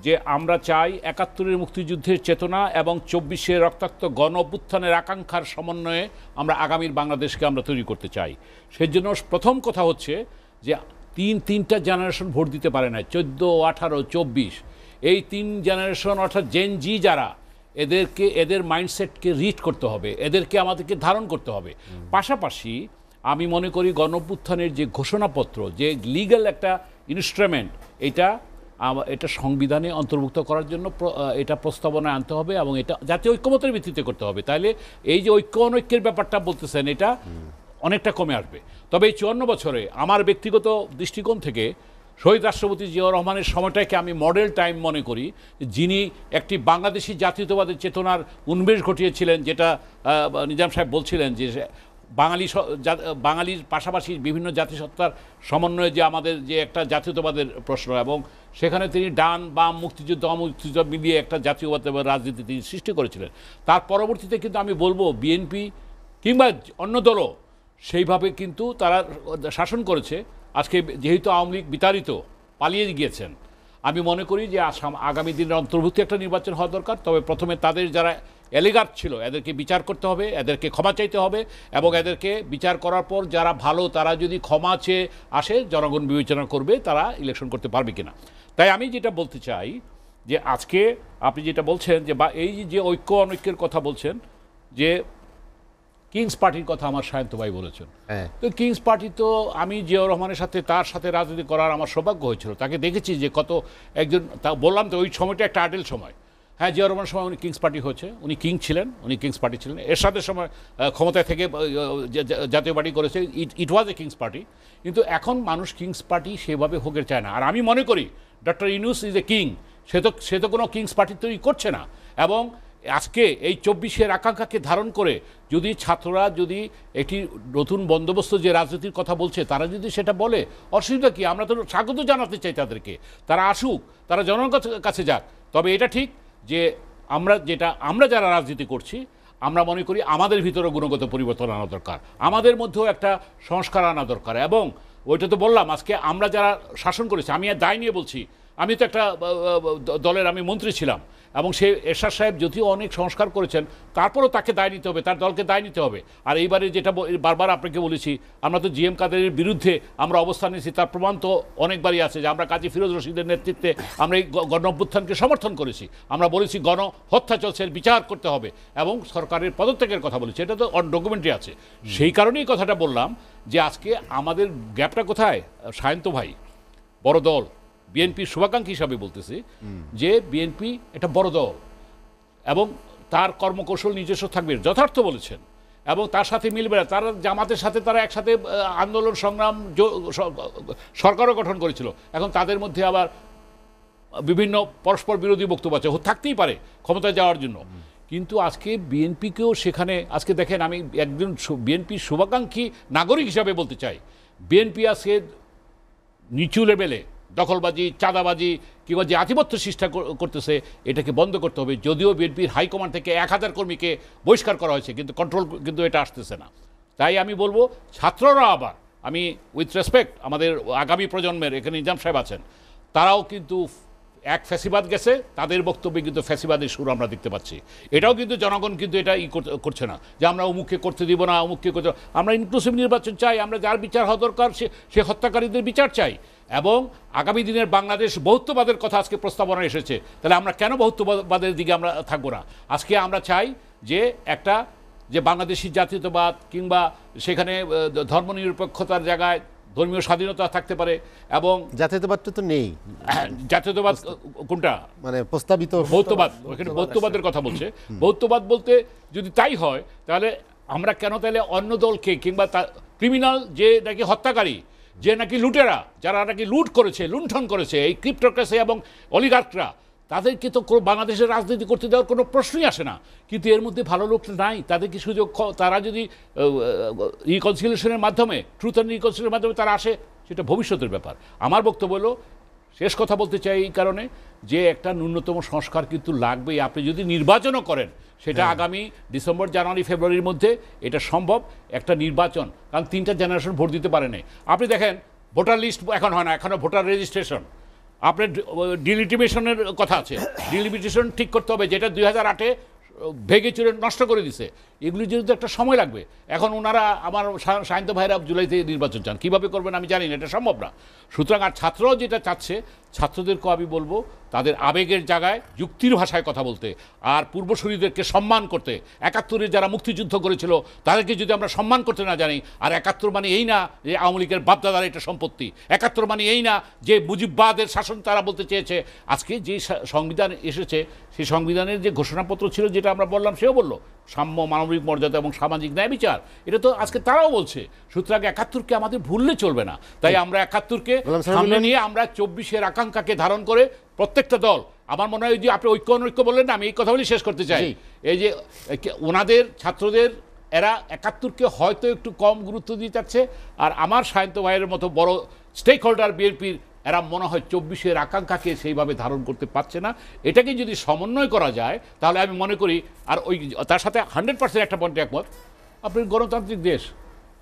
যে আমরা চাই 71-এর মুক্তিযুদ্ধের চেতনা এবং 24-এর রক্তাক্ত গণ অভ্যুত্থানের আকাঙ্ক্ষার সমন্বয়ে আমরা আগামীর বাংলাদেশকে আমরা তৈরি করতে চাই। সেজন্য প্রথম কথা হচ্ছে যে তিনটা জেনারেশন ভোট দিতে পারে না, 14, 18, 24। এই 3 জেনারেশন অর্থাৎ জেন জি যারা, এদের মাইন্ডসেটকে রিড করতে হবে, এদেরকে আমাদেরকে ধারণ করতে হবে। পাশাপাশি আমি মনে করি গণ অভ্যুত্থানের যে ঘোষণাপত্র, যে লিগ্যাল একটা ইনস্ট্রুমেন্ট, এটা সংবিধানে অন্তর্ভুক্ত করার জন্য এটা প্রস্তাবনায় আনতে হবে, এবং এটা জাতীয় ঐক্যমতের ভিত্তিতে করতে হবে। তাহলে এই যে ঐক্য অনৈক্যের ব্যাপারটা বলতেছেন, এটা অনেকটা কমে আসবে। তবে এই 54 বছরে আমার ব্যক্তিগত দৃষ্টিকোণ থেকে শহীদ রাষ্ট্রপতি জিয়াউর রহমানের সময়টাকে আমি মডেল টাইম মনে করি, যিনি একটি বাংলাদেশি জাতীয়তাবাদের চেতনার উন্মেষ ঘটিয়েছিলেন, যেটা নিজাম সাহেব বলছিলেন যে বাঙালির পাশাপাশি বিভিন্ন জাতিসত্তার সমন্বয়ে যে আমাদের যে একটা জাতীয়তাবাদের প্রশ্ন, এবং সেখানে তিনি ডান বাম, মুক্তিযুদ্ধ অমুক্তিযুদ্ধ মিলিয়ে একটা জাতীয়তাবাদের রাজনীতি তিনি সৃষ্টি করেছিলেন। তার পরবর্তীতে কিন্তু আমি বলবো বিএনপি কিংবা অন্য দলও সেইভাবে কিন্তু তারা শাসন করেছে। আজকে যেহেতু আওয়ামী লীগ বিতাড়িত, পালিয়ে গিয়েছেন, আমি মনে করি যে আগামী দিনের অন্তর্ভুক্তি একটা নির্বাচন হওয়া দরকার। তবে প্রথমে তাদের যারা এলিগার ছিল এদেরকে বিচার করতে হবে, এদেরকে ক্ষমা চাইতে হবে, এবং এদেরকে বিচার করার পর যারা ভালো, তারা যদি ক্ষমা চেয়ে আসে, জনগণ বিবেচনা করবে তারা ইলেকশন করতে পারবে কিনা। তাই আমি যেটা বলতে চাই যে আজকে আপনি যেটা বলছেন যে বা এই যে ঐক্য অনৈক্যের কথা বলছেন, যে কিংস পার্টির কথা আমার সায়ন্ত ভাই বলেছেন, তো কিংস পার্টি তো আমি জিয়াউর রহমানের সাথে তার সাথে রাজনীতি করার আমার সৌভাগ্য হয়েছিল। তাকে দেখেছি যে কত একজন, তা বললাম তো ওই সময়টা একটা আডেল সময়। হ্যাঁ, জিয়াউর রহমানের সময় উনি কিংস পার্টি হয়েছে, উনি কিং ছিলেন, উনি কিংস পার্টি ছিলেন। এরশাদের সময় ক্ষমতায় থেকে জাতীয় পার্টি করেছে, ইট ওয়াজ এ কিংস পার্টি। কিন্তু এখন মানুষ কিংস পার্টি সেভাবে হোকের চায় না। আর আমি মনে করি doctor Yunus is a king, সে তো কোনো কিংস পার্টি তৈরি করছে না। এবং আজকে এই 24-এর আকাঙ্ক্ষাকে ধারণ করে যদি ছাত্ররা যদি একটি নতুন বন্দোবস্ত যে রাজনীতির কথা বলছে, তারা যদি সেটা বলে, অসুবিধা কি? আমরা তো স্বাগত জানাতে চাই তাদেরকে, তারা আসুক, তারা জনগণের কাছে যাক। তবে এটা ঠিক যে আমরা যারা রাজনীতি করছি, আমরা মনে করি আমাদের ভিতরে গুণগত পরিবর্তন আনা দরকার, আমাদের মধ্যেও একটা সংস্কার আনা দরকার। এবং ওইটা তো বললাম, আজকে আমরা যারা শাসন করেছি, আমি আর দায় নিয়ে বলছি, আমি তো একটা দলের আমি মন্ত্রী ছিলাম, এবং সে এরশাদ সাহেব যদিও অনেক সংস্কার করেছেন, তারপরেও তাকে দায় নিতে হবে, তার দলকে দায় নিতে হবে। আর এইবারে যেটা বারবার আপনাকে বলেছি, আমরা তো জিএম কাদেরের বিরুদ্ধে আমরা অবস্থান নিয়েছি, তার প্রমাণ তো অনেকবারই আছে যে আমরা কাজী ফিরোজ রশিদের নেতৃত্বে আমরা এই গণ অভ্যুত্থানকে সমর্থন করেছি। আমরা বলেছি গণহত্যা চলছে, বিচার করতে হবে, এবং সরকারের পদত্যাগের কথা বলেছি, এটা তো ডকুমেন্টারি আছে। সেই কারণেই কথাটা বললাম যে আজকে আমাদের গ্যাপটা কোথায়। সায়ন্ত ভাই, বড় দল, বিএনপির শুভাকাঙ্ক্ষী হিসাবে বলতেছি যে বিএনপি একটা বড় দল এবং তার কর্মকৌশল নিজস্ব থাকবে, যথার্থ বলেছেন, এবং তার সাথে মিলবে না। তারা জামাতের সাথে তারা একসাথে আন্দোলন সংগ্রাম সরকারও গঠন করেছিল, এখন তাদের মধ্যে আবার বিভিন্ন পরস্পর বিরোধী বক্তব্য আছে, থাকতেই পারে ক্ষমতায় যাওয়ার জন্য। কিন্তু আজকে বিএনপিকেও সেখানে, আজকে দেখেন, আমি একজন বিএনপির শুভাকাঙ্ক্ষী নাগরিক হিসাবে বলতে চাই, বিএনপি আজকে নিচু লেভেলে দখলবাজি, চাঁদাবাজি কিংবা যে আধিপত্য সৃষ্টি করতেছে, এটাকে বন্ধ করতে হবে। যদিও বিএনপির হাইকমান্ড থেকে 1000 কর্মীকে বহিষ্কার করা হয়েছে, কিন্তু কন্ট্রোল কিন্তু এটা আসতেছে না। তাই আমি বলবো ছাত্ররা আবার, আমি উইথ রেসপেক্ট আমাদের আগামী প্রজন্মের, এখানে নিজাম সাহেব আছেন, তারাও কিন্তু এক ফ্যাসিবাদ গেছে, তাদের বক্তব্যে কিন্তু ফ্যাসিবাদের সুর আমরা দেখতে পাচ্ছি। এটাও কিন্তু জনগণ কিন্তু এটা করছে না যে আমরা অমুককে করতে দিব না, অমুককে করতে। আমরা ইনক্লুসিভ নির্বাচন চাই, আমরা যার বিচার হওয়া দরকার সে হত্যাকারীদের বিচার চাই, এবং আগামী দিনের বাংলাদেশ বহুত্ববাদের কথা আজকে প্রস্তাবনা এসেছে, তাহলে আমরা কেন বহুত্ববাদের দিকে আমরা থাকবো না? আজকে আমরা চাই যে একটা যে বাংলাদেশি জাতীয়তাবাদ কিংবা সেখানে ধর্মনিরপেক্ষতার জায়গায় ধর্মীয় স্বাধীনতা থাকতে পারে, এবং জাতীয়তাবাদটা তো নেই। জাতীয়তাবাদ কোনটা? মানে প্রস্তাবিত বৌদ্ধবাদ, ওখানে বৌদ্ধবাদের কথা বলছে। বৌদ্ধবাদ বলতে যদি তাই হয়, তাহলে আমরা কেন তাহলে অন্য দলকে কিংবা ক্রিমিনাল যে নাকি হত্যাকারী, যে নাকি লুটেরা, যারা নাকি লুট করেছে, লুণ্ঠন করেছে, এই ক্রিপ্টোক্রেসি এবং অলিগার্করা, তাদেরকে তো বাংলাদেশের রাজনীতি করতে দেওয়ার কোনো প্রশ্নই আসে না। কিন্তু এর মধ্যে ভালো লোক নাই, তাদেরকে সুযোগ, তারা যদি রিকনসিলিয়েশনের মাধ্যমে, ট্রুথ অ্যান্ড রিকনসিলিয়েশনের মাধ্যমে তারা আসে, সেটা ভবিষ্যতের ব্যাপার। আমার বক্তব্য হলো, শেষ কথা বলতে চাই এই কারণে যে একটা ন্যূনতম সংস্কার কিন্তু লাগবেই। আপনি যদি নির্বাচনও করেন, সেটা আগামী ডিসেম্বর, জানুয়ারি, ফেব্রুয়ারির মধ্যে এটা সম্ভব, একটা নির্বাচন, কারণ 3টা জেনারেশন ভোট দিতে পারে নাই। আপনি দেখেন ভোটার লিস্ট এখন হয় না, এখনও ভোটার রেজিস্ট্রেশন, আপনার ডিলিমিটেশনের কথা আছে, ডিলিমিটেশন ঠিক করতে হবে, যেটা 2008-এ ভেঙে চুরে নষ্ট করে দিছে। এগুলি যেহেতু একটা সময় লাগবে, এখন ওনারা আমার সায়ন্ত ভাইরা জুলাইতে নির্বাচন চান, কীভাবে করবেন আমি জানি না, এটা সম্ভব না। সুতরাং আর ছাত্ররাও যেটা চাচ্ছে, ছাত্রদেরকেও আমি বলবো তাদের আবেগের জায়গায় যুক্তির ভাষায় কথা বলতে, আর পূর্বসূরীদেরকে সম্মান করতে। 71-এ যারা মুক্তিযুদ্ধ করেছিল তাদেরকে যদি আমরা সম্মান করতে না জানি, আর 71 মানে এই না যে আওয়ামী লীগের বাপদাদার এটা সম্পত্তি, 71 মানে এই না যে মুজিববাদের শাসন তারা বলতে চেয়েছে। আজকে যে সংবিধান এসেছে, সেই সংবিধানের যে ঘোষণাপত্র ছিল, যেটা আমরা বললাম, সেও বললো সাম্য, মানবিক মর্যাদা এবং সামাজিক ন্যায় বিচার, এটা তো আজকে তারাও বলছে। সুতরাং 71-কে আমাদের ভুললে চলবে না। তাই আমরা 71-কে সামনে নিয়ে আমরা 24-এর আকাঙ্ক্ষাকে ধারণ করে প্রত্যেকটা দল, আমার মনে হয় যে আপনি ঐক্য অনৈক্য বললেন না, আমি এই কথা বলি শেষ করতে চাই। এই যে ওনাদের ছাত্রদের, এরা 71-কে হয়তো একটু কম গুরুত্ব দিয়ে যাচ্ছে, আর আমার সায়ন্ত ভাইয়ের মতো বড় স্টেক হোল্ডার বিএনপির, এরা মনে হয় 24-এর আকাঙ্ক্ষাকে সেইভাবে ধারণ করতে পারছে না। এটাকে যদি সমন্বয় করা যায়, তাহলে আমি মনে করি, আর ওই তার সাথে 100% একটা পয়েন্টে একমত, আপনি গণতান্ত্রিক দেশ,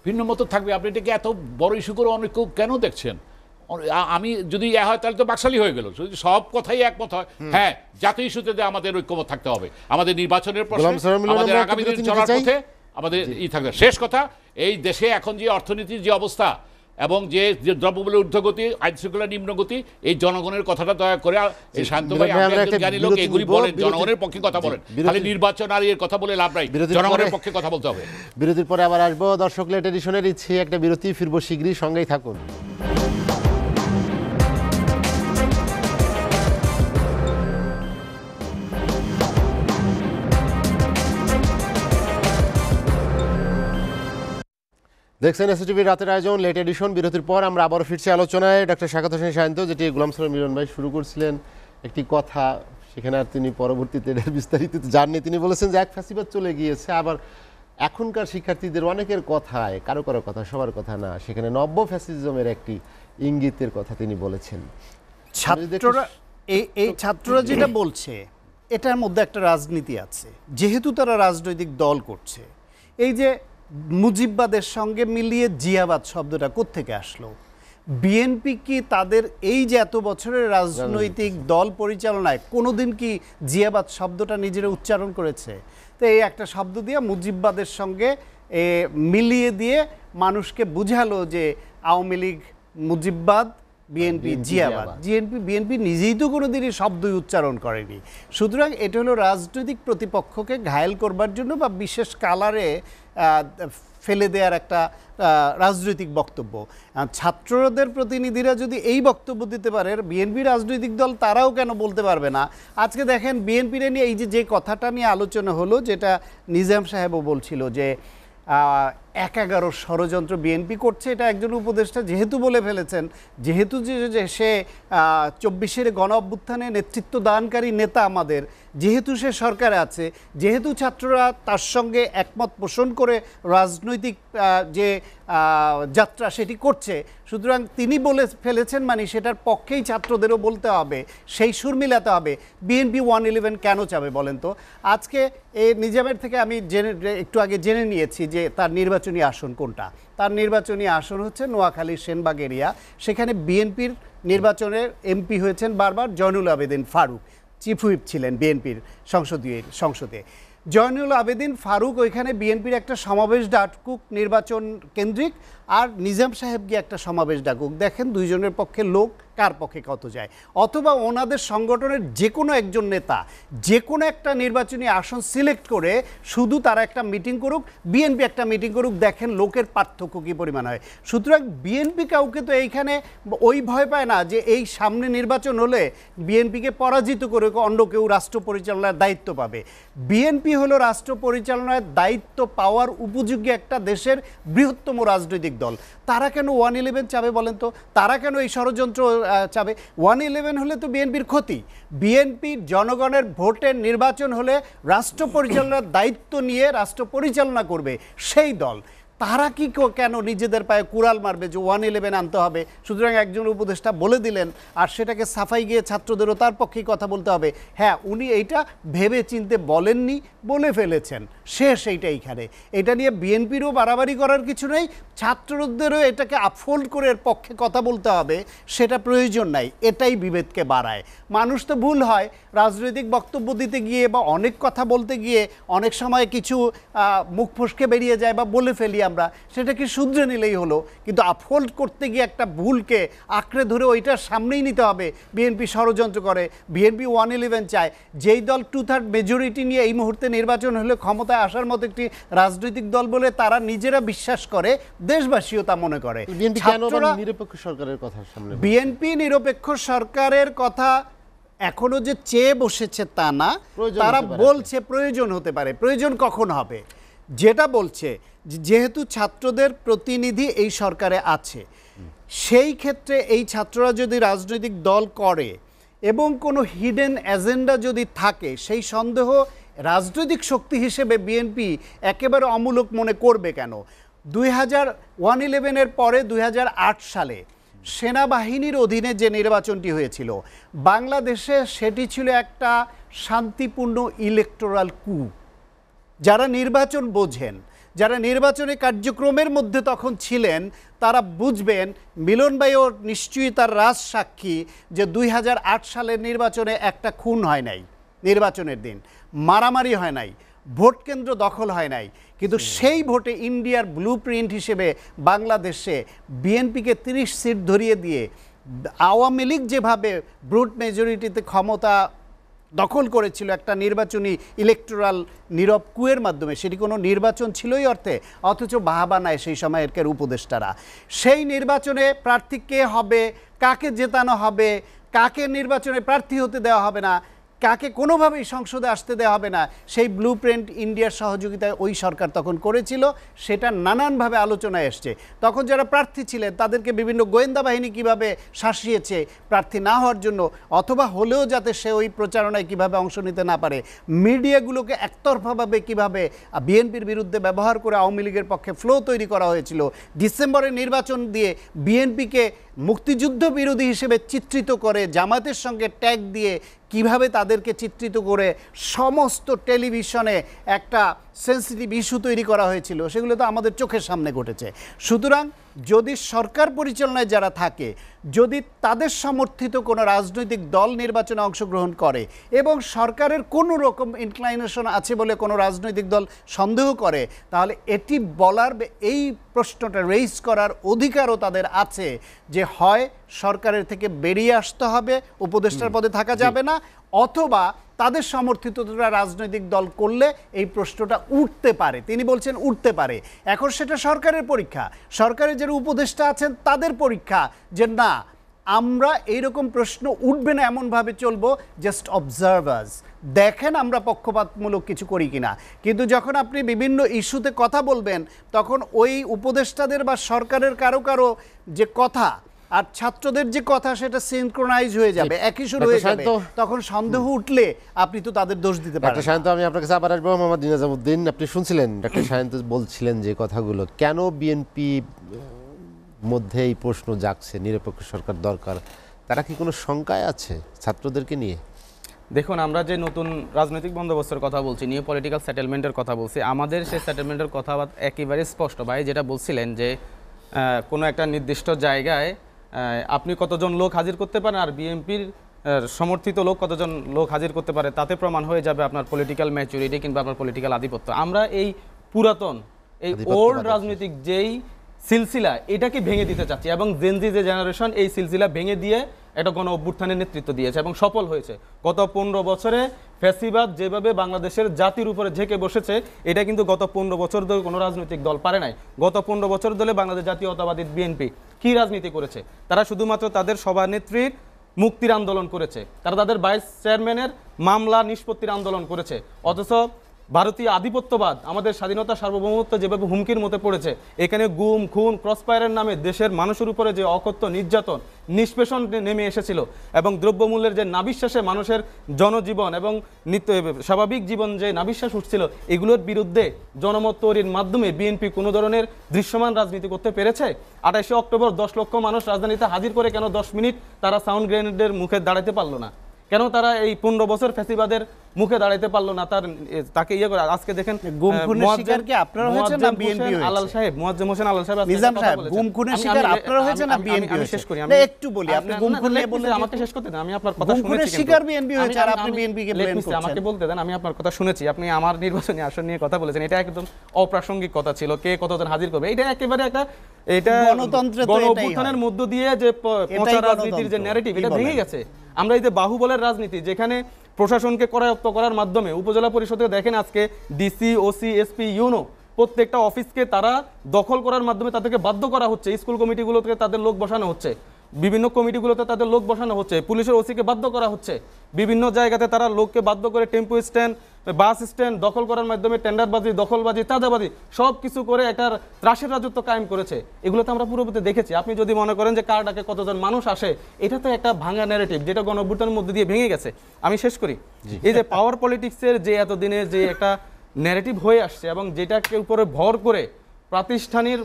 ভিন্ন মতো থাকবে। আপনি এটাকে এত বড় ইস্যু করে অনেক কেন দেখছেন? আমি যদি হয় তাহলে তো বাকশালী হয়ে গেল, যদি সব কথাই একমত হয়। হ্যাঁ, জাতীয় ইস্যুতে আমাদের ঐক্যমত থাকতে হবে, আমাদের নির্বাচনের প্রশ্নে, আমাদের আগামী দিন চলার পথে আমাদের থাকবে। শেষ কথা, এই দেশে এখন যে অর্থনীতির যে অবস্থা এবং যে দ্রব্যমূল্যের ঊর্ধ্বগতি, আইন শৃঙ্খলার নিম্নগতি, এই জনগণের কথাটা দয়া করে এই শান্ত ভাই, জ্ঞানী লোক, এগুলি বলেন, জনগণের পক্ষে কথা বলেন, খালি নির্বাচন আর এর কথা বলে লাভ নাই, জনগণের পক্ষে কথা বলতে হবে। বিরতির পরে আবার আসবো। দর্শক, লেট এডিশনের ইচ্ছে একটা বিরতি, ফিরবো শীঘ্রই, সঙ্গেই থাকুন। দেখছেন এসটিভির রাতের আয়োজন লেট এডিশন। বিরতির পর আমরা আবারও ফিরছি আলোচনায়। ডক্টর শাকাত হোসেন সায়ন্ত, যেটি গোলাম সালাম মিলন ভাই শুরু করছিলেন একটি কথা, সেখানে আর তিনি পরবর্তীতে বিস্তারিত জাননি। তিনি বলেছেন যে এক ফ্যাসিবাদ চলে গিয়েছে, আবার এখনকার শিক্ষার্থীদের অনেকের কথায়, কারো কারো কথা, সবার কথা না, সেখানে নব্য ফ্যাসিজমের একটি ইঙ্গিতের কথা তিনি বলেছেন। ছাত্ররা, এই ছাত্ররা যেটা বলছে, এটার মধ্যে একটা রাজনীতি আছে, যেহেতু তারা রাজনৈতিক দল করছে। এই যে মুজিববাদের সঙ্গে মিলিয়ে জিয়াবাদ শব্দটা কোত্থেকে আসলো? বিএনপি কি তাদের এই যে এত বছরের রাজনৈতিক দল পরিচালনায় কোনোদিন কি জিয়াবাদ শব্দটা নিজেরা উচ্চারণ করেছে? তো এই একটা শব্দ দিয়ে মুজিববাদের সঙ্গে মিলিয়ে দিয়ে মানুষকে বুঝালো যে আওয়ামী লীগ মুজিববাদ, বিএনপি জিয়াবাদ। বিএনপি নিজেই তো কোনোদিনই শব্দই উচ্চারণ করেনি। সুতরাং এটা হলো রাজনৈতিক প্রতিপক্ষকে ঘায়েল করবার জন্য বা বিশেষ কালারে ফেলে দেওয়ার একটা রাজনৈতিক বক্তব্য। ছাত্রদের প্রতিনিধিরা যদি এই বক্তব্য দিতে পারে, বিএনপি রাজনৈতিক দল তারাও কেন বলতে পারবে না? আজকে দেখেন বিএনপির নিয়ে এই যে কথাটা নিয়ে আলোচনা হলো, যেটা নিজাম সাহেবও বলছিল যে ১/১১ ষড়যন্ত্র বিএনপি করছে, এটা একজন উপদেষ্টা যেহেতু বলে ফেলেছেন, যেহেতু যে সে ২৪-এর গণ অভ্যুত্থানে নেতৃত্ব দানকারী নেতা আমাদের, যেহেতু সে সরকারে আছে, যেহেতু ছাত্ররা তার সঙ্গে একমত পোষণ করে রাজনৈতিক যে যাত্রা সেটি করছে, সুতরাং তিনি বলে ফেলেছেন মানে সেটার পক্ষেই ছাত্রদেরও বলতে হবে, সেই সুর মিলাতে হবে। বিএনপি 111 কেন চাবে বলেন তো? আজকে এই নিজামের থেকে আমি একটু আগে জেনে নিয়েছি যে তার নির্বাচনী আসন কোনটা। তার নির্বাচনী আসন হচ্ছে নোয়াখালীর সেনবাগ এরিয়া। সেখানে বিএনপির নির্বাচনের এমপি হয়েছেন বারবার জয়নুল আবেদিন ফারুক, চিফ হুইপ ছিলেন বিএনপির সংসদে। জয়নুল আবেদিন ফারুক ওইখানে বিএনপির একটা সমাবেশ ডাকুক নির্বাচন কেন্দ্রিক, আর নিজাম সাহেব গিয়ে একটা সমাবেশ ডাকুক, দেখেন দুইজনের পক্ষে লোক কার পক্ষে কত যায়। অথবা ওনাদের সংগঠনের যে কোনো একজন নেতা যে কোনো একটা নির্বাচনী আসন সিলেক্ট করে শুধু তারা একটা মিটিং করুক, বিএনপি একটা মিটিং করুক, দেখেন লোকের পার্থক্য কী পরিমাণ হয়। সুতরাং বিএনপি কাউকে তো এইখানে ওই ভয় পায় না যে এই সামনে নির্বাচন হলে বিএনপিকে পরাজিত করে অন্য কেউ রাষ্ট্র পরিচালনার দায়িত্ব পাবে। বিএনপি হলো রাষ্ট্র পরিচালনার দায়িত্ব পাওয়ার উপযোগী একটা দেশের বৃহত্তম রাজনৈতিক দল। তারা কেন 111 চাবে বলেন তো? তারা কেন এই ষড়যন্ত্র চাবে? 111 হলে তো বিএনপির ক্ষতি। বিএনপি জনগণের ভোটের নির্বাচন হলে রাষ্ট্র পরিচালনার দায়িত্ব নিয়ে রাষ্ট্র পরিচালনা করবে সেই দল। তারা কি কেন নিজেদের পায়ে কুড়াল মারবে যে 111 আনতে হবে? সুতরাং একজন উপদেষ্টা বলে দিলেন, আর সেটাকে সাফাই গিয়ে ছাত্রদেরও তার পক্ষেই কথা বলতে হবে। হ্যাঁ, উনি এইটা ভেবে চিনতে বলেননি, বলে ফেলেছেন, শেষ এইটা। এইখানে এটা নিয়ে বিএনপিরও বাড়াবাড়ি করার কিছু নেই, ছাত্রদেরও এটাকে আপফোল্ড করে এর পক্ষে কথা বলতে হবে সেটা প্রয়োজন নাই। এটাই বিভেদকে বাড়ায়। মানুষ তো ভুল হয়, রাজনৈতিক বক্তব্য দিতে গিয়ে বা অনেক কথা বলতে গিয়ে অনেক সময় কিছু মুখ ফসকে বেরিয়ে যায় বা বলে ফেলি আমরা, সেটাকে শুধরে নিলেই হলো। কিন্তু আপহোল্ড করতে গিয়ে একটা ভুলকে আঁকড়ে ধরে ওইটার সামনেই নিতে হবে। বিএনপি ষড়যন্ত্র করে, বিএনপি 111 চায়। যেই দল 2/3 মেজরিটি নিয়ে এই মুহূর্তে নির্বাচন হলে ক্ষমতায় আসার মতো একটি রাজনৈতিক দল বলে তারা নিজেরা বিশ্বাস করে, দেশবাসীও তা মনে করে। নিরপেক্ষ সরকারের কথা সামনে, বিএনপি নিরপেক্ষ সরকারের কথা এখনো যে চেয়ে বসেছে তা না, তারা বলছে প্রয়োজন হতে পারে। প্রয়োজন কখন হবে? যেটা বলছে যেহেতু ছাত্রদের প্রতিনিধি এই সরকারে আছে, সেই ক্ষেত্রে এই ছাত্ররা যদি রাজনৈতিক দল করে এবং কোনো হিডেন এজেন্ডা যদি থাকে, সেই সন্দেহ রাজনৈতিক শক্তি হিসেবে বিএনপি একেবারে অমূলক মনে করবে কেন? 111-এর পরে 2008 সালে সেনাবাহিনীর অধীনে যে নির্বাচনটি হয়েছিল বাংলাদেশে, সেটি ছিল একটা শান্তিপূর্ণ ইলেকটোরাল কু। যারা নির্বাচন বোঝেন, যারা নির্বাচনী কার্যক্রমের মধ্যে তখন ছিলেন, তারা বুঝবেন, মিলন ভাইও নিশ্চয়ই তার রাজ সাক্ষী, যে 2008 সালের নির্বাচনে একটা খুন হয় নাই, নির্বাচনের দিন মারামারি হয় নাই, ভোট কেন্দ্র দখল হয় নাই। কিন্তু সেই ভোটে ইন্ডিয়ার ব্লু প্রিন্ট হিসেবে বাংলাদেশে বিএনপিকে 30 সিট ধরিয়ে দিয়ে আওয়ামী লীগ যেভাবে ব্রুট মেজরিটিতে ক্ষমতা দখল করেছিল একটা নির্বাচনী ইলেকটোরাল নীরব কুয়ের মাধ্যমে, সেটি কোনো নির্বাচন ছিলই অর্থে, অথচ বাহাবা নেয় সেই সময়ের উপদেষ্টারা। সেই নির্বাচনে প্রার্থী কে হবে, কাকে জেতানো হবে, কাকে নির্বাচনে প্রার্থী হতে দেওয়া হবে না, কাকে কোনোভাবেই সংসদে আসতে দেওয়া হবে না, সেই ব্লু প্রিন্ট ইন্ডিয়ার সহযোগিতায় ওই সরকার তখন করেছিল। সেটা নানানভাবে আলোচনায় এসছে। তখন যারা প্রার্থী ছিলেন তাদেরকে বিভিন্ন গোয়েন্দা বাহিনী কীভাবে শাসিয়েছে প্রার্থী না হওয়ার জন্য, অথবা হলেও যাতে সে ওই প্রচারণায় কিভাবে অংশ নিতে না পারে, মিডিয়াগুলোকে একতরফাভাবে কিভাবে বিএনপির বিরুদ্ধে ব্যবহার করে আওয়ামী লীগের পক্ষে ফ্লো তৈরি করা হয়েছিল। ডিসেম্বরের নির্বাচন দিয়ে বিএনপিকে মুক্তিযুদ্ধ বিরোধী হিসেবে চিত্রিত করে, জামাতের সঙ্গে ট্যাগ দিয়ে কিভাবে তাদেরকে চিত্রিত করে সমস্ত টেলিভিশনে একটা সেন্সিটিভ ইস্যু তৈরি করা হয়েছিল, সেগুলো তো আমাদের চোখের সামনে ঘটেছে। সুতরাং যদি সরকার পরিচালনায় যারা থাকে, যদি তাদের সমর্থিত কোনো রাজনৈতিক দল নির্বাচনে অংশগ্রহণ করে এবং সরকারের কোনো রকম ইনক্লাইনেশন আছে বলে কোনো রাজনৈতিক দল সন্দেহ করে, তাহলে এটি বলার, এই প্রশ্নটা রেইজ করার অধিকারও তাদের আছে যে হয় সরকারের থেকে বেরিয়ে আসতে হবে, উপদেষ্টার পদে থাকা যাবে না, অথবা তাদের সমর্থিত রাজনৈতিক দল করলে এই প্রশ্নটা উঠতে পারে। তিনি বলছেন উঠতে পারে। এখন সেটা সরকারের পরীক্ষা, সরকারের যারা উপদেষ্টা আছেন তাদের পরীক্ষা যে না, আমরা এইরকম প্রশ্ন উঠবে না এমনভাবে চলবো, জাস্ট অবজার্ভার্স, দেখেন আমরা পক্ষপাতমূলক কিছু করি কিনা। কিন্তু যখন আপনি বিভিন্ন ইস্যুতে কথা বলবেন, তখন ওই উপদেষ্টাদের বা সরকারের কারো কারো যে কথা আর ছাত্রদের যে কথা সেটা সিনক্রোনাইজ হয়ে যাবে, একই সুর হয়ে যাবে, তখন সন্দেহ উঠলে আপনি তো তাদের দোষ দিতে পারেন। ডক্টর সায়ন্ত, আমি আপনার কাছে আবার আসবো। মোহাম্মদ নিজামুদ্দিন, আপনি শুনছিলেন ডক্টর সায়ন্ত বলছিলেন যে কথাগুলো, কেন বিএনপি মধ্যে এই প্রশ্ন জাগছে নিরপেক্ষ সরকার দরকার, তারা কি কোনো শঙ্কায় আছে ছাত্রদেরকে নিয়ে? দেখুন, আমরা যে নতুন রাজনৈতিক বন্দোবস্তের কথা বলছি, নিউ পলিটিক্যাল সেটেলমেন্টের কথা বলছি, আমাদের সেই সেটেলমেন্টের কথা একেবারে স্পষ্ট। ভাই যেটা বলছিলেন যে কোনো একটা নির্দিষ্ট জায়গায় আপনি কতজন লোক হাজির করতে পারেন আর বিএনপির সমর্থিত লোক কতজন লোক হাজির করতে পারে, তাতে প্রমাণ হয়ে যাবে আপনার পলিটিক্যাল ম্যাচুরিটি কিংবা আপনার পলিটিক্যাল আধিপত্য। আমরা এই পুরাতন, এই ওল্ড রাজনৈতিক যেই সিলসিলা, এটাকে ভেঙে দিতে চাচ্ছি এবং জেনজি যে জেনারেশন এই সিলসিলা ভেঙে দিয়ে এটা গণ অভ্যুত্থানের নেতৃত্ব দিয়েছে এবং সফল হয়েছে। গত 15 বছরে ফ্যাসিবাদ যেভাবে বাংলাদেশের জাতির উপরে ঝেঁকে বসেছে, এটা কিন্তু গত 15 বছর ধরে কোনো রাজনৈতিক দল পারে নাই। গত 15 বছর ধরে বাংলাদেশ জাতীয়তাবাদী বিএনপি কি রাজনীতি করেছে? তারা শুধুমাত্র তাদের সভানেত্রীর মুক্তির আন্দোলন করেছে, তারা তাদের ভাইস চেয়ারম্যানের মামলা নিষ্পত্তির আন্দোলন করেছে। অথচ ভারতীয় আধিপত্যবাদ আমাদের স্বাধীনতা সার্বভৌমত্ব যেভাবে হুমকির মধ্যে পড়েছে, এখানে গুম খুন ক্রসফায়ারের নামে দেশের মানুষের উপরে যে অকথ্য নির্যাতন নিষ্পেষণ নেমে এসেছিল এবং দ্রব্যমূল্যের যে নাবিশ্বাসে মানুষের জনজীবন এবং নিত্য স্বাভাবিক জীবন যে নাবিশ্বাস উঠছিল, এগুলোর বিরুদ্ধে জনমত তৈরির মাধ্যমে বিএনপি কোনো ধরনের দৃশ্যমান রাজনীতি করতে পেরেছে? 28 অক্টোবর 10 লক্ষ মানুষ রাজধানীতে হাজির করে কেন 10 মিনিট তারা সাউন্ড গ্রেনেডের মুখে দাঁড়াতে পারলো না? কেন তারা এই 15 বছর ফ্যাসিবাদের মুখে দাঁড়াইতে পারলো না? তাকে ইয়ে করে আজকে দেখেন গুম খুনের শিকার কি আপনারা হয়েছেন না বিএনপি হয়েছে? আলাল সাহেব, মুয়াজ্জেম হোসেন আলাল সাহেব, নিজাম সাহেব, গুম খুনের শিকার আপনারা হয়েছেন না বিএনপি হয়েছে? শেষ করি, আমি একটু বলি, আপনি গুম খুন নিয়ে বললেন, আমাকে শেষ করতে দেন। আমি আপনার কথা শুনেছি, গুম খুনের শিকার বিএনপি হয়েছে আর আপনি বিএনপি কে ব্লেম করছেন। আমাকে বলতে দেন, আমি আপনার কথা শুনেছি। আপনি আমার নির্বাচনী আসন নিয়ে কথা বলেছেন, এটা একদম অপ্রাসঙ্গিক কথা ছিল। কে কতজন হাজির করবে, এটা একেবারে একটা, এটা গণতন্ত্রে তো গণ এটাই অভ্যুত্থানের মধ্য দিয়ে যে পচা রাজনীতির যে ন্যারেটিভ, এটা ভেঙে গেছে। আমরা এই যে বাহুবলের রাজনীতি, যেখানে প্রশাসনকে করায়ত্ত করার মাধ্যমে উপজেলা পরিষদে দেখেন আজকে ডিসি, ওসি, এসপি, ইউনো প্রত্যেকটা অফিসকে তারা দখল করার মাধ্যমে তাদেরকে বাধ্য করা হচ্ছে। স্কুল কমিটিগুলোতে তাদের লোক বসানো হচ্ছে, বিভিন্ন কমিটিগুলোতে তাদের লোক বসানো হচ্ছে, পুলিশের ওসিকে বাধ্য করা হচ্ছে, বিভিন্ন জায়গাতে তারা লোককে বাধ্য করে টেম্পো স্ট্যান্ড, বাস স্ট্যান্ড দখল করার মাধ্যমে টেন্ডারবাজি, দখলবাজি, চাঁদাবাজি সব কিছু করে একটা ত্রাসের রাজত্ব কায়েম করেছে। এগুলো তো আমরা পুরোপুরি দেখেছি। আপনি যদি মনে করেন যে কার ডাকে কতজন মানুষ আসে, এটা তো একটা ভাঙা ন্যারেটিভ যেটা গণ অভ্যুত্থানের মধ্যে দিয়ে ভেঙে গেছে। আমি শেষ করি, এই যে পাওয়ার পলিটিক্সের যে এতদিনে যে একটা ন্যারেটিভ হয়ে আসছে এবং যেটাকে উপরে ভর করে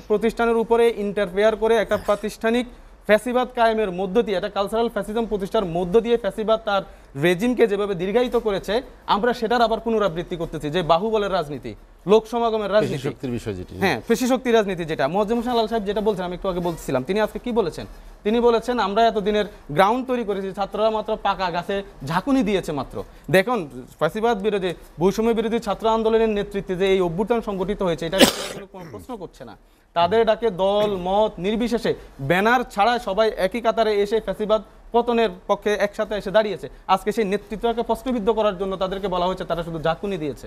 প্রতিষ্ঠানের উপরে ইন্টারফেয়ার করে একটা প্রাতিষ্ঠানিক ফ্যাসিবাদ কায়েমের মধ্য দিয়ে, একটা কালচারাল ফ্যাসিজম প্রতিষ্ঠার মধ্য দিয়ে ফ্যাসিবাদ তার রেজিমকে যেভাবে দীর্ঘায়িত করেছে, আমরা সেটার আবার পুনরাবৃত্তি করতেছি। যে বাহুবলের রাজনীতি, লোক সমাগমের রাজনীতি, হ্যাঁ পেশি শক্তির রাজনীতি, যেটা মুয়াজ্জেম হোসেন আলাল সাহেব যেটা বলছেন, আমি একটু আগে বলছিলাম, তিনি আজকে কি বলেছেন? তিনি বলেছেন আমরা এতদিনের গ্রাউন্ড তৈরি করেছি, ছাত্ররা মাত্র পাকা গাছে ঝাঁকুনি দিয়েছে মাত্র। দেখুন, ফ্যাসিবাদ বিরোধী, বৈষম্য বিরোধী ছাত্র আন্দোলনের নেতৃত্বে যে এই অভ্যুত্থান সংগঠিত হয়েছে, এটা কোনো প্রশ্ন করছে না। তাদের ডাকে দল মত নির্বিশেষে ব্যানার ছাড়া সবাই একই কাতারে এসে ফ্যাসিবাদ পতনের পক্ষে একসাথে এসে দাঁড়িয়েছে। আজকে সেই নেতৃত্বকে প্রশ্নবিদ্ধ করার জন্য তাদেরকে বলা হয়েছে তারা শুধু ঝাঁকুনি দিয়েছে।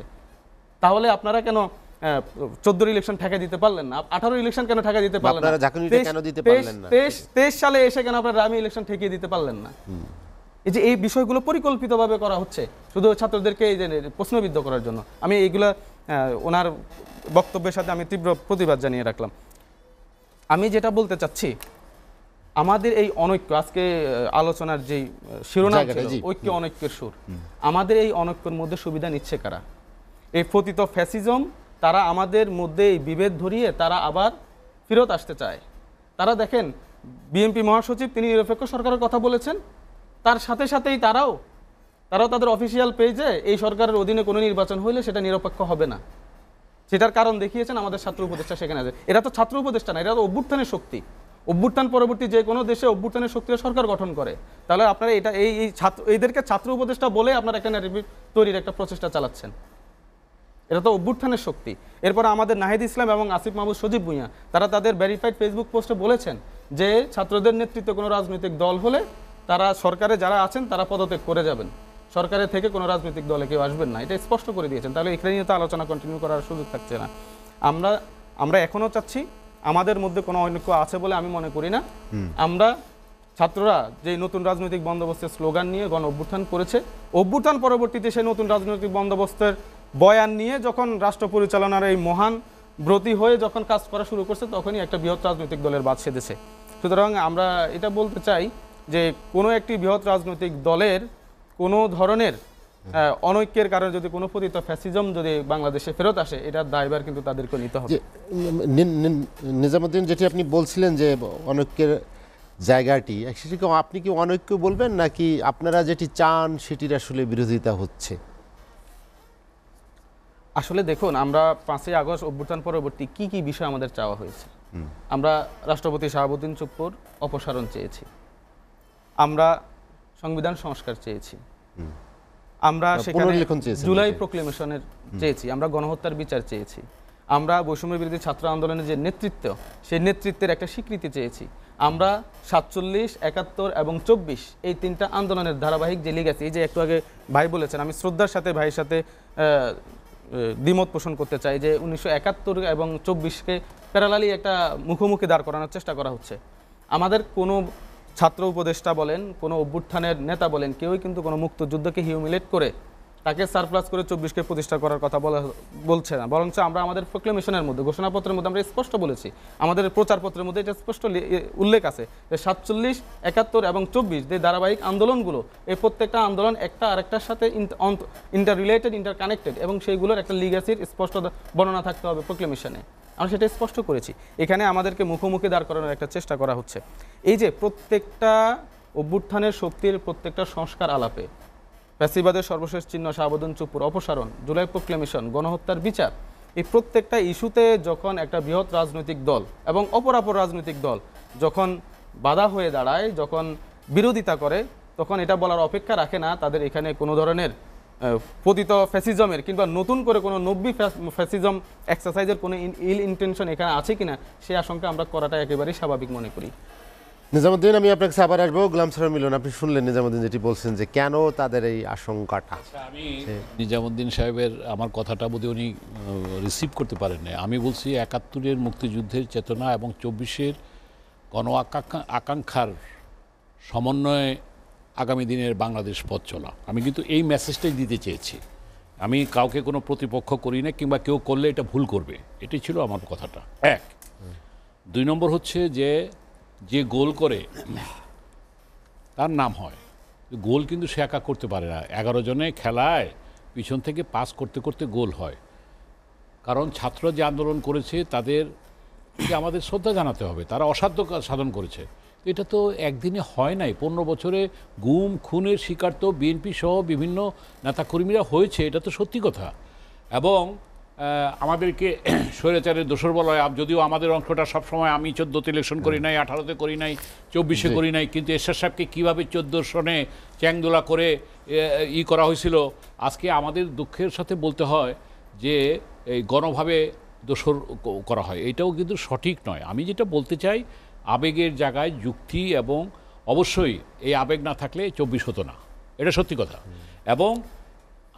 তাহলে আপনারা কেন 14 ইলেকশন ঠেকে দিতে পারলেন না? 18 ইলেকশন কেন ঠেকে দিতে পারলেন না? 23 সালে এসে কেন আপনারা রামি ইলেকশন ঠেকিয়ে দিতে পারলেন না? এই যে এই বিষয়গুলো পরিকল্পিতভাবে করা হচ্ছে শুধু ছাত্রদেরকে এই যে প্রশ্নবিদ্ধ করার জন্য। আমি এইগুলা ওনার বক্তব্যের সাথে আমি তীব্র প্রতিবাদ জানিয়ে রাখলাম। আমি যেটা বলতে চাচ্ছি, আমাদের এই অনৈক্য, আজকে আলোচনার যেই শিরোনাম ছিল ঐক্য অনৈক্যের সুর, আমাদের এই অনৈক্যের মধ্যে সুবিধা নিচ্ছে কারা? এই পতিত ফ্যাসিজম, তারা আমাদের মধ্যে এই বিভেদ ধরিয়ে তারা আবার ফেরত আসতে চায়। তারা দেখেন, বিএনপি মহাসচিব তিনি নিরপেক্ষ সরকারের কথা বলেছেন, তার সাথে সাথেই তারাও তাদের অফিসিয়াল পেজে এই সরকারের অধীনে কোনো নির্বাচন হইলে সেটা নিরপেক্ষ হবে না। সেটার কারণ দেখিয়েছেন আমাদের ছাত্র উপদেষ্টা সেখানে আছে। এরা তো ছাত্র উপদেষ্টা না, এরা তো অভ্যুত্থানের শক্তি। অভ্যুত্থান পরবর্তী যে কোনো দেশে অভ্যুত্থানের শক্তির সরকার গঠন করে। তাহলে আপনারা এটা এই ছাত্র এদেরকে ছাত্র উপদেষ্টা বলে আপনারা একটা ন্যারেটিভ তৈরির একটা প্রচেষ্টা চালাচ্ছেন। এটা তো অভ্যুত্থানের শক্তি। এরপর আমাদের নাহিদ ইসলাম এবং আসিফ মাহমুদ সজীব ভুঁইয়া তারা তাদের ভেরিফাইড ফেসবুক পোস্টে বলেছেন যে ছাত্রদের নেতৃত্বে কোনো রাজনৈতিক দল হলে তারা সরকারে যারা আছেন তারা পদত্যাগ করে যাবেন, সরকারের থেকে কোনো রাজনৈতিক দলে কেউ আসবেন না, এটা স্পষ্ট করে দিয়েছেন। তাহলে এখানে নিয়ে তো আলোচনা কন্টিনিউ করার সুযোগ থাকছে না। আমরা এখনও চাচ্ছি, আমাদের মধ্যে কোনো অনৈক্য আছে বলে আমি মনে করি না। আমরা ছাত্ররা যে নতুন রাজনৈতিক বন্দোবস্তের স্লোগান নিয়ে গণ অভ্যুত্থান করেছে, অভ্যুত্থান পরবর্তীতে সেই নতুন রাজনৈতিক বন্দোবস্তের বয়ান নিয়ে যখন রাষ্ট্র পরিচালনার এই মহান ব্রতী হয়ে যখন কাজ করা শুরু করছে, তখনই একটা বৃহৎ রাজনৈতিক দলের বাদ সেধেছে। সুতরাং আমরা এটা বলতে চাই যে কোনো একটি বৃহৎ রাজনৈতিক দলের কোনো ধরনের অনৈক্যের কারণে যদি কোনো পতিত ফ্যাসিজম যদি বাংলাদেশে ফেরত আসে, এটার দায়ভার কিন্তু তাদেরকে নিতে হবে। নিজামুদ্দিন, যেটি আপনি বলছিলেন যে অনৈক্যের জায়গাটি, আপনি কি অনৈক্য বলবেন নাকি আপনারা যেটি চান সেটির আসলে বিরোধিতা হচ্ছে? আসলে দেখুন, আমরা 5ই আগস্ট অভ্যুত্থান পরবর্তী কি কি বিষয় আমাদের চাওয়া হয়েছে। আমরা রাষ্ট্রপতি শাহাবুদ্দিন চুপ্পুর অপসারণ চেয়েছি, আমরা সংবিধান সংস্কার চেয়েছি, আমরা সেখানে জুলাই প্রক্লেমেশনের চেয়েছি, আমরা গণহত্যার বিচার চেয়েছি, আমরা বৈষম্য বিরোধী ছাত্র আন্দোলনের যে নেতৃত্ব, সেই নেতৃত্বের একটা স্বীকৃতি চেয়েছি। আমরা 47, 71 এবং 24 এই 3টা আন্দোলনের ধারাবাহিক যে লিগ আছে, এই যে একটু আগে ভাই বলেছেন, আমি শ্রদ্ধার সাথে ভাইয়ের সাথে দ্বিমত পোষণ করতে চাই যে 1971 এবং 24কে প্যারালালি একটা মুখোমুখি দাঁড় করানোর চেষ্টা করা হচ্ছে। আমাদের কোনো ছাত্র উপদেষ্টা বলেন, কোনো অভ্যুত্থানের নেতা বলেন, কেউই কিন্তু কোনো মুক্তিযুদ্ধকে হিউমিলেট করে তাকে সারপ্লাস করে 24কে প্রতিষ্ঠা করার কথা বলছে না। বরঞ্চ আমরা আমাদের প্রক্লেমেশনের মধ্যে, ঘোষণাপত্রের মধ্যে আমরা স্পষ্ট বলেছি, আমাদের প্রচারপত্রের মধ্যে এটা স্পষ্ট উল্লেখ আছে যে 47, 71 এবং 24 যে ধারাবাহিক আন্দোলনগুলো, এই প্রত্যেকটা আন্দোলন একটা আরেকটার সাথে ইন্টার রিলেটেড, ইন্টার কানেক্টেড, এবং সেইগুলোর একটা লিগ্যাসির স্পষ্ট বর্ণনা থাকতে হবে প্রক্লেমেশনে। আমরা সেটা স্পষ্ট করেছি। এখানে আমাদেরকে মুখোমুখি দাঁড় করানোর একটা চেষ্টা করা হচ্ছে। এই যে প্রত্যেকটা অভ্যুত্থানের শক্তির প্রত্যেকটা সংস্কার আলাপে ফ্যাসিবাদের সর্বশেষ চিহ্ন শাহাবুদ্দিন চুপ্পুর অপসারণ, জুলাই প্রক্লেমেশন, গণহত্যার বিচার, এই প্রত্যেকটা ইস্যুতে যখন একটা বৃহৎ রাজনৈতিক দল এবং অপরাপর রাজনৈতিক দল যখন বাধা হয়ে দাঁড়ায়, যখন বিরোধিতা করে, তখন এটা বলার অপেক্ষা রাখে না তাদের এখানে কোনো ধরনের পতিত ফ্যাসিজমের কিংবা নতুন করে কোনো নব্বী ফ্যাসিজম এক্সারসাইজের কোনো ইল ইন্টেনশন এখানে আছে কিনা, সেই আশঙ্কা আমরা করাটা একেবারেই স্বাভাবিক মনে করি। নিজামুদ্দিন, আমি আপনার কাছে আবার আসবো। গোলাম সারোয়ার মিলন, আপনি শুনলেন নিজামুদ্দিন যেটি বলছেন যে কেন তাদের এই আশঙ্কাটা। আমি নিজামুদ্দিন সাহেবের আমার কথাটা বোধহয় উনি রিসিভ করতে পারেন না। আমি বলছি 71-এর মুক্তিযুদ্ধের চেতনা এবং 24-এর গণ আকাঙ্ক্ষার সমন্বয়ে আগামী দিনের বাংলাদেশ পথ চলা। আমি কিন্তু এই মেসেজটাই দিতে চেয়েছি। আমি কাউকে কোনো প্রতিপক্ষ করি না, কিংবা কেউ করলে এটা ভুল করবে, এটাই ছিল আমার কথাটা। 1, 2 নম্বর হচ্ছে যে গোল করে তার নাম হয়, গোল কিন্তু সে একা করতে পারে না। 11 জনে খেলায় পিছন থেকে পাস করতে করতে গোল হয়। কারণ ছাত্ররা যে আন্দোলন করেছে তাদেরকে আমাদের শ্রদ্ধা জানাতে হবে, তারা অসাধ্য সাধন করেছে। এটা তো একদিনে হয় নাই, 15 বছরে গুম খুনের শিকার তো বিএনপি সহ বিভিন্ন নেতাকর্মীরা হয়েছে, এটা তো সত্যি কথা। এবং আমাদেরকে স্বৈরাচারের দোসর বলা হয়, যদিও আমাদের অংশটা সবসময়, আমি 14তে ইলেকশন করি নাই, 18তে করি নাই, 24-এ করি নাই, কিন্তু এরশাদ সাহেবকে কীভাবে 14 সনে চ্যাংদোলা করে করা হয়েছিল, আজকে আমাদের দুঃখের সাথে বলতে হয় যে এই গণভাবে দোসর করা হয়, এটাও কিন্তু সঠিক নয়। আমি যেটা বলতে চাই, আবেগের জায়গায় যুক্তি, এবং অবশ্যই এই আবেগ না থাকলে 24 হতো না, এটা সত্যি কথা। এবং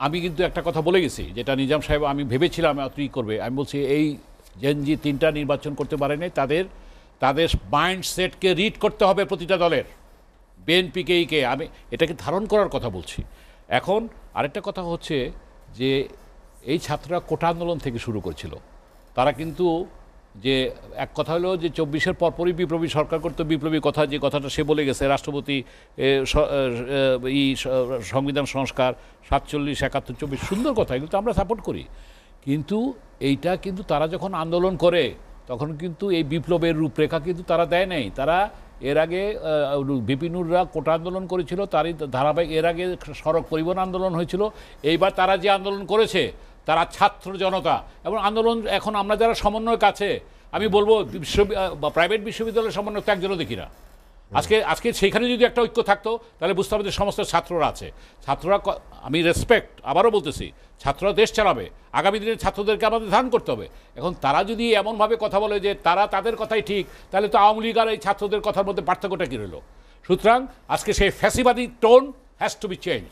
আমি কিন্তু একটা কথা বলে গেছি, যেটা নিজাম সাহেব আমি ভেবেছিলাম তুই করবে, আমি বলছি এই জেনজি 3টা নির্বাচন করতে পারেনি, তাদের মাইন্ড সেটকে রিড করতে হবে প্রতিটা দলের, বিএনপিকে আমি এটাকে ধারণ করার কথা বলছি। এখন আরেকটা কথা হচ্ছে যে এই ছাত্ররা কোটা আন্দোলন থেকে শুরু করেছিল, তারা কিন্তু যে এক কথা হলো যে 24-এর পরপরই বিপ্লবী সরকার করতো, বিপ্লবী কথা যে কথাটা সে বলে গেছে, রাষ্ট্রপতি সংবিধান সংস্কার 47, 71, 24 সুন্দর কথা, এগুলো তো আমরা সাপোর্ট করি। কিন্তু এইটা কিন্তু তারা যখন আন্দোলন করে তখন কিন্তু এই বিপ্লবের রূপরেখা কিন্তু তারা দেয় নাই। তারা এর আগে বিপিনুররা কোটা আন্দোলন করেছিল, তারই ধারাবাহিক এর আগে সড়ক পরিবহন আন্দোলন হয়েছিল। এইবার তারা যে আন্দোলন করেছে তারা ছাত্র জনতা এবং আন্দোলন। এখন আমরা যারা সমন্বয় কাছে, আমি বলবো প্রাইভেট বিশ্ববিদ্যালয়ের সমন্বয় তো একজনও দেখি না। আজকে সেখানে যদি একটা ঐক্য থাকতো তাহলে বুঝতে হবে যে সমস্ত ছাত্ররা আছে। ছাত্ররা, আমি রেসপেক্ট আবারও বলতেছি, ছাত্ররা দেশ চালাবে, আগামী দিনে ছাত্রদেরকে আমাদের ধারণ করতে হবে। এখন তারা যদি এমনভাবে কথা বলে যে তারা তাদের কথাই ঠিক, তাহলে তো আওয়ামী লীগ আর এই ছাত্রদের কথার মধ্যে পার্থক্যটা কী রইল? সুতরাং আজকে সেই ফ্যাসিবাদী tone has to be change,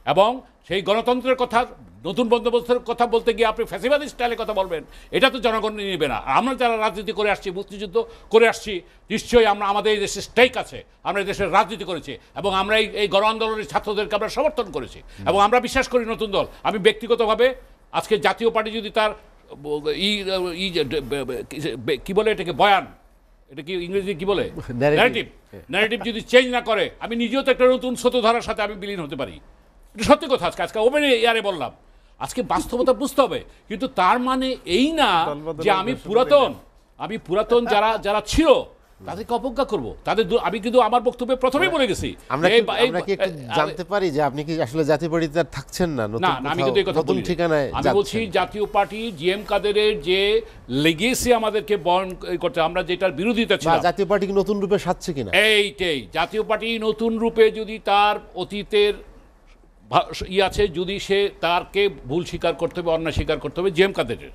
এবং সেই গণতন্ত্রের কথা, নতুন বন্দোবস্তের কথা বলতে গিয়ে আপনি ফ্যাসিবাদী স্টাইলে কথা বলবেন, এটা তো জনগণ নেবে না। আমরা যারা রাজনীতি করে আসছি, মুক্তিযুদ্ধ করে আসছি, নিশ্চয়ই আমাদের এই দেশে স্টেক আছে, আমরা এই দেশের রাজনীতি করেছি এবং আমরা এই গণ আন্দোলনের ছাত্রদেরকে আমরা সমর্থন করেছি এবং আমরা বিশ্বাস করি নতুন দল। আমি ব্যক্তিগতভাবে আজকে জাতীয় পার্টি যদি তার কি বলে এটাকে, বয়ান, এটা কি ইংরেজি কি বলে, ন্যারেটিভ যদি চেঞ্জ না করে, আমি নিজেও তো একটা নতুন স্রোতধারার সাথে আমি বিলীন হতে পারি। এটা সত্যি কথা। আজকে ওপেন ইয়ারে বললাম, আজকে বাস্তবতা বুঝতে হবে। কিন্তু তার মানে এই না যে আমি পুরাতন যারা ছিল তাদেরকে অবজ্ঞা করবো। আমি কিন্তু আমার বক্তব্যে প্রথমেই বলে গেছি। আমরা কি একটু জানতে পারি যে আপনি কি আসলে জাতীয় পার্টিতে থাকছেন না? না, আমি কিন্তু এই কথা বলি। আমি বলছি জাতীয় পার্টি জিএম কাদেরের যে লেগেসি আমাদেরকে বহন করতে, আমরা যেটার বিরোধিতা ছিল, জাতীয় পার্টি কি নতুন রূপে সাজছে কিনা, এইটাই। জাতীয় পার্টি নতুন রূপে যদি তার অতীতের আছে, যদি সে তারকে ভুল স্বীকার করতে হবে, অন্যায় স্বীকার করতে হবে জিএম কাদেরের,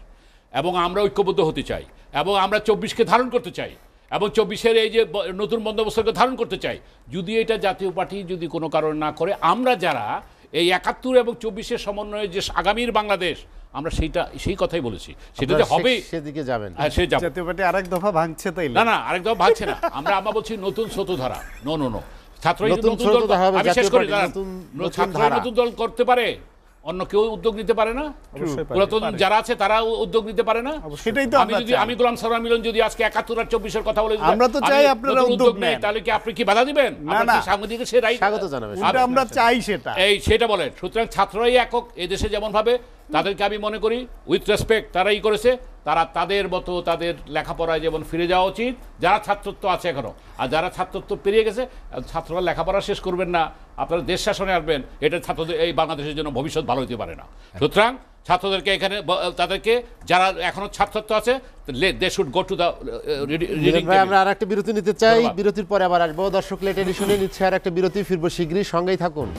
এবং আমরা ঐক্যবদ্ধ হতে চাই, এবং আমরা 24কে ধারণ করতে চাই, এবং 24-এর এই যে নতুন বন্দোবস্তকে ধারণ করতে চাই। যদি এটা জাতীয় পার্টি যদি কোনো কারণ না করে, আমরা যারা এই 71 এবং 24-এর সমন্বয়ে যে আগামীর বাংলাদেশ, আমরা সেই কথাই বলেছি, সেটা যে হবে সেদিকে যাবেন। হ্যাঁ, সে যাবে। জাতীয় পার্টি আরেক দফা ভাঙছে, তাই না, আরেক দফা ভাঙছে না। আমরা বলছি নতুন স্রোতধারা। নো, ছাত্ররা নতুন দল, আমি শেষ করি, ছাত্ররা নতুন দল করতে পারে, অন্য কেউ উদ্যোগ নিতে পারে না? পুরাতন যারা আছে তারা উদ্যোগ নিতে পারে না? সেটাই তো আমি গোলাম সারোয়ার মিলন যদি আজকে 71 আর 24-এর কথা বলে, আমরা তো চাই আপনারা উদ্যোগ নেন, তাহলে কি আপনি কি বাধা দিবেন? সাংবাদিকের সে রাইট, স্বাগত জানাবেন, আমরা চাই সেটা বলেন। সুতরাং ছাত্ররাই একক এই দেশে যেমন ভাবে, তাদেরকে আমি মনে করি উইথ রেসপেক্ট তারাই করেছে। তারা তাদের মতো তাদের লেখাপড়ায় যেমন ফিরে যাওয়া উচিত, যারা ছাত্রত্ব আছে এখনো, আর যারা ছাত্রত্ব পেরিয়ে গেছে, ছাত্ররা লেখাপড়া শেষ করবেন না, আপনারা দেশ শাসনে আসবেন, এটা ছাত্রদের এই বাংলাদেশের জন্য ভবিষ্যৎ ভালো হতে পারে না। সুতরাং ছাত্রদেরকে এখানে, তাদেরকে যারা এখনো ছাত্রত্ব আছে, they should go to the reading table. আমরা আরেকটা বিরতি নিতে চাই, বিরতির পরে আবার আসবো। দর্শক, লেট এডিশনে নিচ্ছে আর একটা বিরতি, ফিরবো শীঘ্রই, সঙ্গেই থাকুন।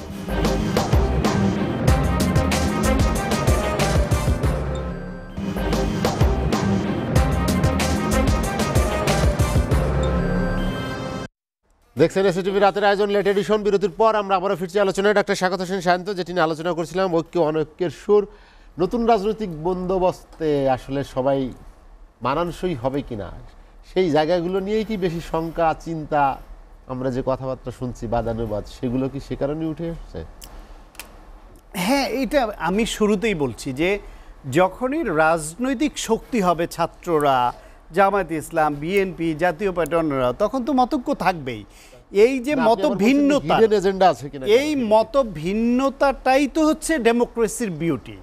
দেখছেন এসএটিভি রাতের আয়োজন লেট এডিশন। বিরতির পর আমরা আবারও ফিরছি আলোচনায়। ডাক্তার স্বাগত হোসেন শান্ত, যেটি নিয়ে আলোচনা করছিলাম, ঐক্য অনৈক্যের সুর। নতুন রাজনৈতিক বন্দোবস্তে আসলে সবাই মানানসই হবে কিনা, সেই জায়গাগুলো নিয়েই কি বেশি শঙ্কা, চিন্তা, আমরা যে কথাবার্তা শুনছি বাদানুবাদ, সেগুলো কি সে কারণে উঠে এসছে? হ্যাঁ, এটা আমি শুরুতেই বলছি যে যখনই রাজনৈতিক শক্তি হবে ছাত্ররা, জামায়াত ইসলাম, বিএনপি, জাতীয় পার্টি, অন্যরা, তখন তো মতৈক্য থাকবেই। এই যে মতভিন্নতা, এই মতভিন্নতাটাই তো হচ্ছে ডেমোক্রেসির বিউটি।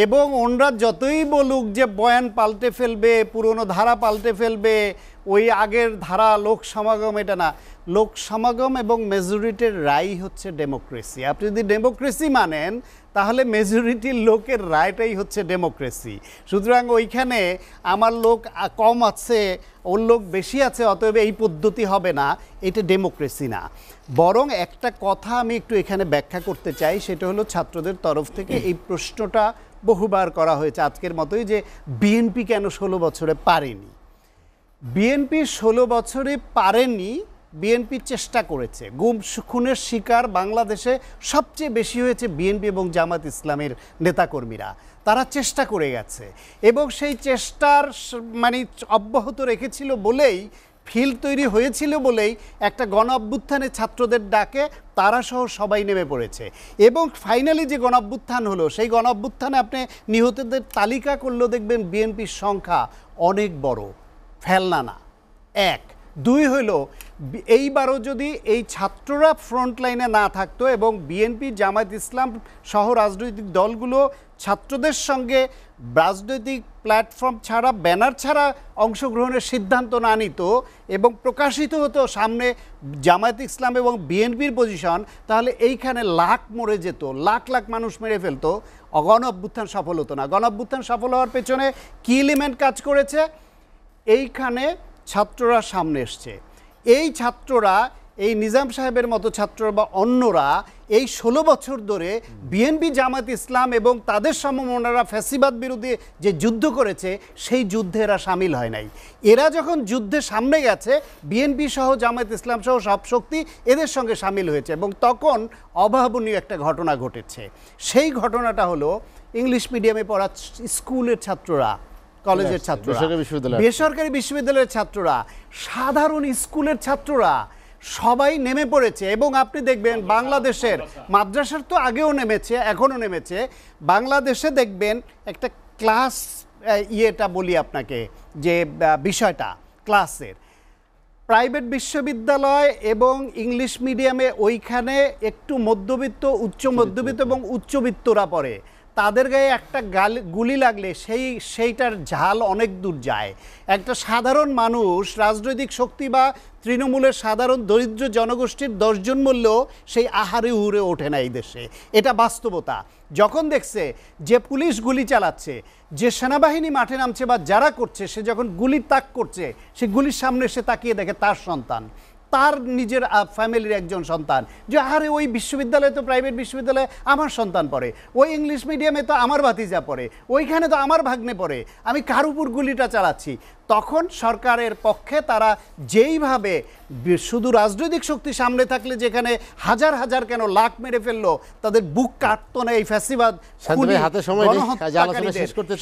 এবং ওনরা যতই বলুক যে বয়ান পাল্টে ফেলবে, পুরনো ধারা পাল্টে ফেলবে, ওই আগের ধারা লোক সমাগম, এটা না। লোক সমাগম এবং মেজরিটির রায় হচ্ছে ডেমোক্রেসি। আপনি যদি ডেমোক্রেসি মানেন, তাহলে মেজরিটির লোকের রায়টাই হচ্ছে ডেমোক্রেসি। সুতরাং ওইখানে আমার লোক কম আছে, ওর লোক বেশি আছে, অতএব এই পদ্ধতি হবে না, এটা ডেমোক্রেসি না। বরং একটা কথা আমি একটু এখানে ব্যাখ্যা করতে চাই, সেটা হলো ছাত্রদের তরফ থেকে এই প্রশ্নটা বহুবার করা হয়েছে আজকের মতোই, যে বিএনপি কেন 16 বছরে পারেনি। বিএনপি 16 বছরে পারেনি, বিএনপি চেষ্টা করেছে। গুম খুনের শিকার বাংলাদেশে সবচেয়ে বেশি হয়েছে বিএনপি এবং জামাত ইসলামের নেতাকর্মীরা। তারা চেষ্টা করে গেছে এবং সেই চেষ্টার অব্যাহত রেখেছিল বলেই, ফিল তৈরি হয়েছিল বলেই একটা গণ অভ্যুত্থানে ছাত্রদের ডাকে তারা সহ সবাই নেমে পড়েছে। এবং ফাইনালি যে গণ অভ্যুত্থান হলো, সেই গণ অভ্যুত্থানে আপনি নিহতদের তালিকা করলেও দেখবেন বিএনপির সংখ্যা অনেক বড়, ফেলনা না। 1, 2 হলো এইবারও যদি এই ছাত্ররা ফ্রন্ট লাইনে না থাকতো এবং বিএনপি, জামায়াত ইসলাম সহ রাজনৈতিক দলগুলো ছাত্রদের সঙ্গে রাজনৈতিক প্ল্যাটফর্ম ছাড়া, ব্যানার ছাড়া অংশগ্রহণের সিদ্ধান্ত না নিত এবং প্রকাশিত হতো সামনে জামায়াত ইসলাম এবং বিএনপির পজিশন, তাহলে এইখানে লাখ মরে যেত, লাখ লাখ মানুষ মেরে ফেলতো, গণ অভ্যুত্থান সফল হতো না। গণ অভ্যুত্থান সফল হওয়ার পেছনে কি এলিমেন্ট কাজ করেছে? এইখানে ছাত্ররা সামনে এসছে। এই ছাত্ররা, এই নিজাম সাহেবের মতো ছাত্ররা বা অন্যরা এই 16 বছর ধরে বিএনপি, জামায়াত ইসলাম এবং তাদের সমমনারা ফ্যাসিবাদ বিরোধী যে যুদ্ধ করেছে সেই যুদ্ধে এরা সামিল হয় নাই। এরা যখন যুদ্ধে সামনে গেছে, বিএনপি সহ জামায়াত ইসলাম সহ সব শক্তি এদের সঙ্গে সামিল হয়েছে এবং তখন অভাবনীয় একটা ঘটনা ঘটেছে। সেই ঘটনাটা হলো ইংলিশ মিডিয়ামে পড়া স্কুলের ছাত্ররা, কলেজের ছাত্ররা, বেসরকারি বিশ্ববিদ্যালয়ের ছাত্ররা, সাধারণ স্কুলের ছাত্ররা সবাই নেমে পড়েছে। এবং আপনি দেখবেন বাংলাদেশের মাদ্রাসার তো আগেও নেমেছে, এখনও নেমেছে, বাংলাদেশে দেখবেন একটা ক্লাস ইয়েটা বলি আপনাকে, যে বিষয়টা ক্লাসের, প্রাইভেট বিশ্ববিদ্যালয় এবং ইংলিশ মিডিয়ামে ওইখানে একটু মধ্যবিত্ত, উচ্চ মধ্যবিত্ত এবং উচ্চবিত্তরা পড়ে, তাদের গায়ে একটা গুলি লাগলে সেইটার ঝাল অনেক দূর যায়। একটা সাধারণ মানুষ, রাজনৈতিক শক্তি বা তৃণমূলের সাধারণ দরিদ্র জনগোষ্ঠীর 10 জন মূল্যেও সেই আহারে উড়ে ওঠে না এই দেশে। এটা বাস্তবতা। যখন দেখছে যে পুলিশ গুলি চালাচ্ছে, যে সেনাবাহিনী মাঠে নামছে বা যারা করছে, সে যখন গুলির তাক করছে, সে গুলির সামনে সে তাকিয়ে দেখে তার সন্তান, তার নিজের ফ্যামিলির একজন সন্তান, যে আরে ওই বিশ্ববিদ্যালয়ে তো, প্রাইভেট বিশ্ববিদ্যালয়ে আমার সন্তান পড়ে, ওই ইংলিশ মিডিয়ামে তো আমার ভাতিজা পড়ে, ওইখানে তো আমার ভাগ্নে পড়ে, আমি কার উপর গুলিটা চালাচ্ছি? তখন সরকারের পক্ষে তারা যেইভাবে শুধু রাজনৈতিক শক্তি সামনে থাকলে যেখানে হাজার হাজার কেন লাখ মেরে ফেললো, তাদের বুক কাটতো না এই ফ্যাসিবাদ,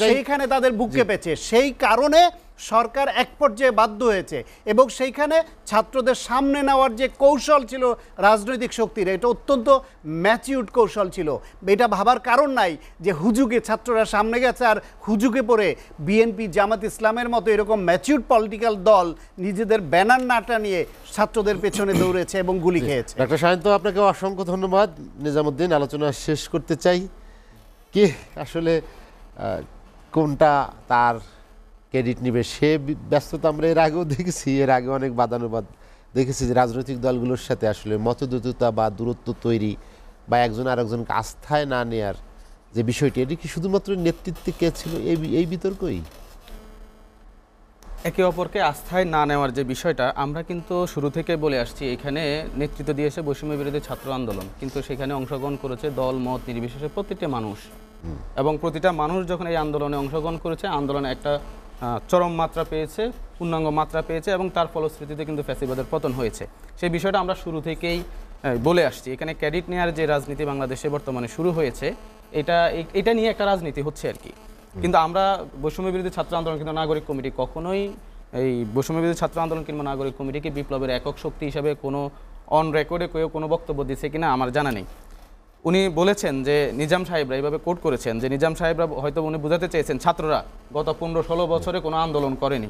সেইখানে তাদের বুক কেঁপেছে। সেই কারণে সরকার এক পর্যায়ে বাধ্য হয়েছে এবং সেইখানে ছাত্রদের সামনে নেওয়ার যে কৌশল ছিল রাজনৈতিক শক্তির, এটা অত্যন্ত ম্যাচিউরড কৌশল ছিল। এটা ভাবার কারণ নাই যে হুজুগে ছাত্ররা সামনে গেছে আর হুজুগে পড়ে বিএনপি, জামাত ইসলামের মতো এরকম ম্যাচিউরড পলিটিক্যাল দল নিজেদের ব্যানার নাটা নিয়ে ছাত্রদের পেছনে দৌড়েছে এবং গুলি খেয়েছে। ডক্টর সায়ন্ত, আপনাকে অসংখ্য ধন্যবাদ। নিজামুদ্দিন, আলোচনা শেষ করতে চাই। কে আসলে কোনটা তার ক্রেডিট নিবে সে ব্যস্ততা আমরা এর আগেও দেখেছি, এর আগে অনেক বাদানুবাদ দেখেছি যে রাজনৈতিক দলগুলোর সাথে আসলে মতদ্বৈততা বা দূরত্ব তৈরি বা একজন আরেকজনকে আস্থায় না নেয়ার যে বিষয়টি, এটি কি শুধুমাত্র নেতৃত্বে কে ছিল এই বিতর্কই? একে অপরকে আস্থায় না নেওয়ার যে বিষয়টা আমরা কিন্তু শুরু থেকে বলে আসছি। এখানে নেতৃত্ব দিয়েছে বৈষম্য বিরোধী ছাত্র আন্দোলন, কিন্তু সেখানে অংশগ্রহণ করেছে দল মত নির্বিশেষে প্রতিটা মানুষ, এবং প্রতিটা মানুষ যখন এই আন্দোলনে অংশগ্রহণ করেছে, আন্দোলনে একটা চরম মাত্রা পেয়েছে, পূর্ণাঙ্গ মাত্রা পেয়েছে এবং তার ফলশ্রুতিতে কিন্তু ফ্যাসিবাদের পতন হয়েছে। সেই বিষয়টা আমরা শুরু থেকেই বলে আসছি। এখানে ক্রেডিট নেওয়ার যে রাজনীতি বাংলাদেশে বর্তমানে শুরু হয়েছে, এটা নিয়ে একটা রাজনীতি হচ্ছে আর কি। কিন্তু আমরা বৈষম্য বিরোধী ছাত্র আন্দোলন কিন্তু নাগরিক কমিটি কখনোই এই বৈষম্য বিরোধী ছাত্র আন্দোলন কিংবা নাগরিক কমিটিকে বিপ্লবের একক শক্তি হিসাবে কোনো অন রেকর্ডে কেউ কোনো বক্তব্য দিচ্ছে কিনা আমার জানা নেই। উনি বলেছেন যে নিজাম সাহেবরা এইভাবে কোট করেছেন যে নিজাম সাহেবরা হয়তো উনি বোঝাতে চেয়েছেন ছাত্ররা গত 15-16 বছরে কোনো আন্দোলন করেনি।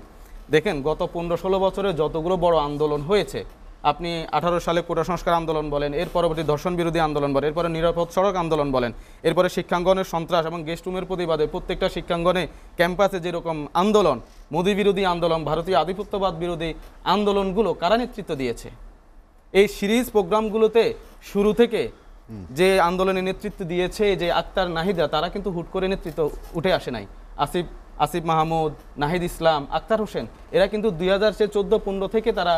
দেখেন, গত 15-16 বছরে যতগুলো বড় আন্দোলন হয়েছে, আপনি 18 সালে কোটা সংস্কার আন্দোলন বলেন, এর পরবর্তী ধর্ষণ বিরোধী আন্দোলন বলেন, এরপরে নিরাপদ সড়ক আন্দোলন বলেন, এরপরে শিক্ষাঙ্গনের সন্ত্রাস এবং গেস্ট রুমের প্রতিবাদে প্রত্যেকটা শিক্ষাঙ্গনে ক্যাম্পাসে যেরকম আন্দোলন, মোদি বিরোধী আন্দোলন, ভারতীয় আধিপত্যবাদ বিরোধী আন্দোলনগুলো কারা নেতৃত্ব দিয়েছে? এই সিরিজ প্রোগ্রামগুলোতে শুরু থেকে যে আন্দোলনের নেতৃত্ব দিয়েছে যে আক্তার নাহিদা, তারা কিন্তু হুট করে নেতৃত্ব উঠে আসে নাই। আসিফ মাহমুদ, নাহিদ ইসলাম, আক্তার হোসেন, এরা কিন্তু 2014-15 থেকে তারা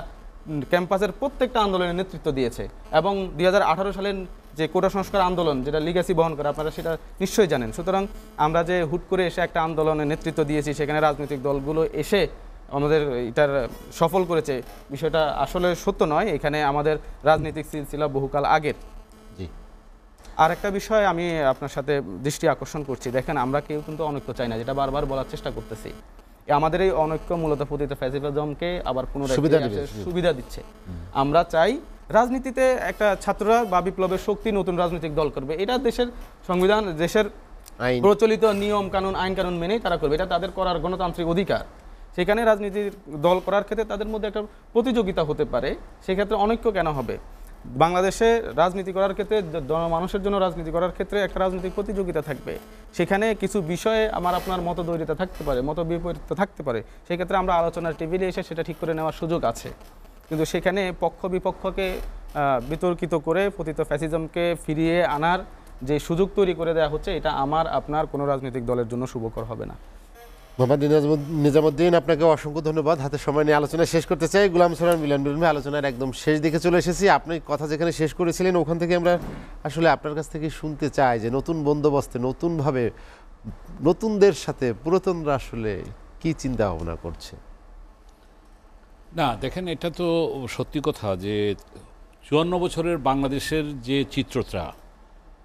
ক্যাম্পাসের প্রত্যেকটা আন্দোলনের নেতৃত্ব দিয়েছে এবং 2018 সালের যে কোটা সংস্কার আন্দোলন, যেটা লিগ্যাসি বহন করে, আপনারা সেটা নিশ্চয়ই জানেন। সুতরাং আমরা যে হুট করে এসে একটা আন্দোলনের নেতৃত্ব দিয়েছি, সেখানে রাজনৈতিক দলগুলো এসে আমাদের এটার সফল করেছে, বিষয়টা আসলে সত্য নয়। এখানে আমাদের রাজনৈতিক সিলসিলা বহুকাল আগের। আর একটা বিষয় আমি আপনার সাথে দৃষ্টি আকর্ষণ করছি, দেখেন আমরা কেউ কিন্তু অনৈক্য চাই না, যেটা বারবার বলার চেষ্টা করতেছি। আমাদের এই অনৈক্য মূলত পতিত ফ্যাসিবাদকে আবার পুনরায় সুবিধা দিচ্ছে। আমরা চাই রাজনীতিতে একটা ছাত্ররা বা বিপ্লবের শক্তি নতুন রাজনৈতিক দল করবে, এটা দেশের সংবিধান, দেশের প্রচলিত নিয়ম কানুন, আইন কানুন মেনেই তারা করবে, এটা তাদের করার গণতান্ত্রিক অধিকার। সেখানে রাজনীতির দল করার ক্ষেত্রে তাদের মধ্যে একটা প্রতিযোগিতা হতে পারে, সেক্ষেত্রে অনৈক্য কেন হবে? বাংলাদেশে রাজনীতি করার ক্ষেত্রে, মানুষের জন্য রাজনীতি করার ক্ষেত্রে একটা রাজনৈতিক প্রতিযোগিতা থাকবে। সেখানে কিছু বিষয়ে আমার আপনার মতদ্বৈরিতা থাকতে পারে, মত বিপরীত থাকতে পারে, সেক্ষেত্রে আমরা আলোচনার টেবিলে এসে সেটা ঠিক করে নেওয়ার সুযোগ আছে। কিন্তু সেখানে পক্ষ বিপক্ষকে বিতর্কিত করে পতিত ফ্যাসিজমকে ফিরিয়ে আনার যে সুযোগ তৈরি করে দেওয়া হচ্ছে, এটা আমার আপনার কোনো রাজনৈতিক দলের জন্য শুভকর হবে না। মোহাম্মদ নিজামুদ্দিন, আপনাকে অসংখ্য ধন্যবাদ। হাতে সময় নিয়ে আলোচনা শেষ করতে চাই। গোলাম সোরান মিলন ভাই, আলোচনার একদম শেষ দিকে চলে এসেছি। আপনি কথা যেখানে শেষ করেছিলেন ওখান থেকে আমরা আসলে আপনার কাছ থেকে শুনতে চাই যে নতুন বন্দোবস্তে নতুনভাবে নতুনদের সাথে পুরাতনরা আসলে কি চিন্তা ভাবনা করছে। না দেখেন, এটা তো সত্যি কথা যে 54 বছরের বাংলাদেশের যে চিত্রটা,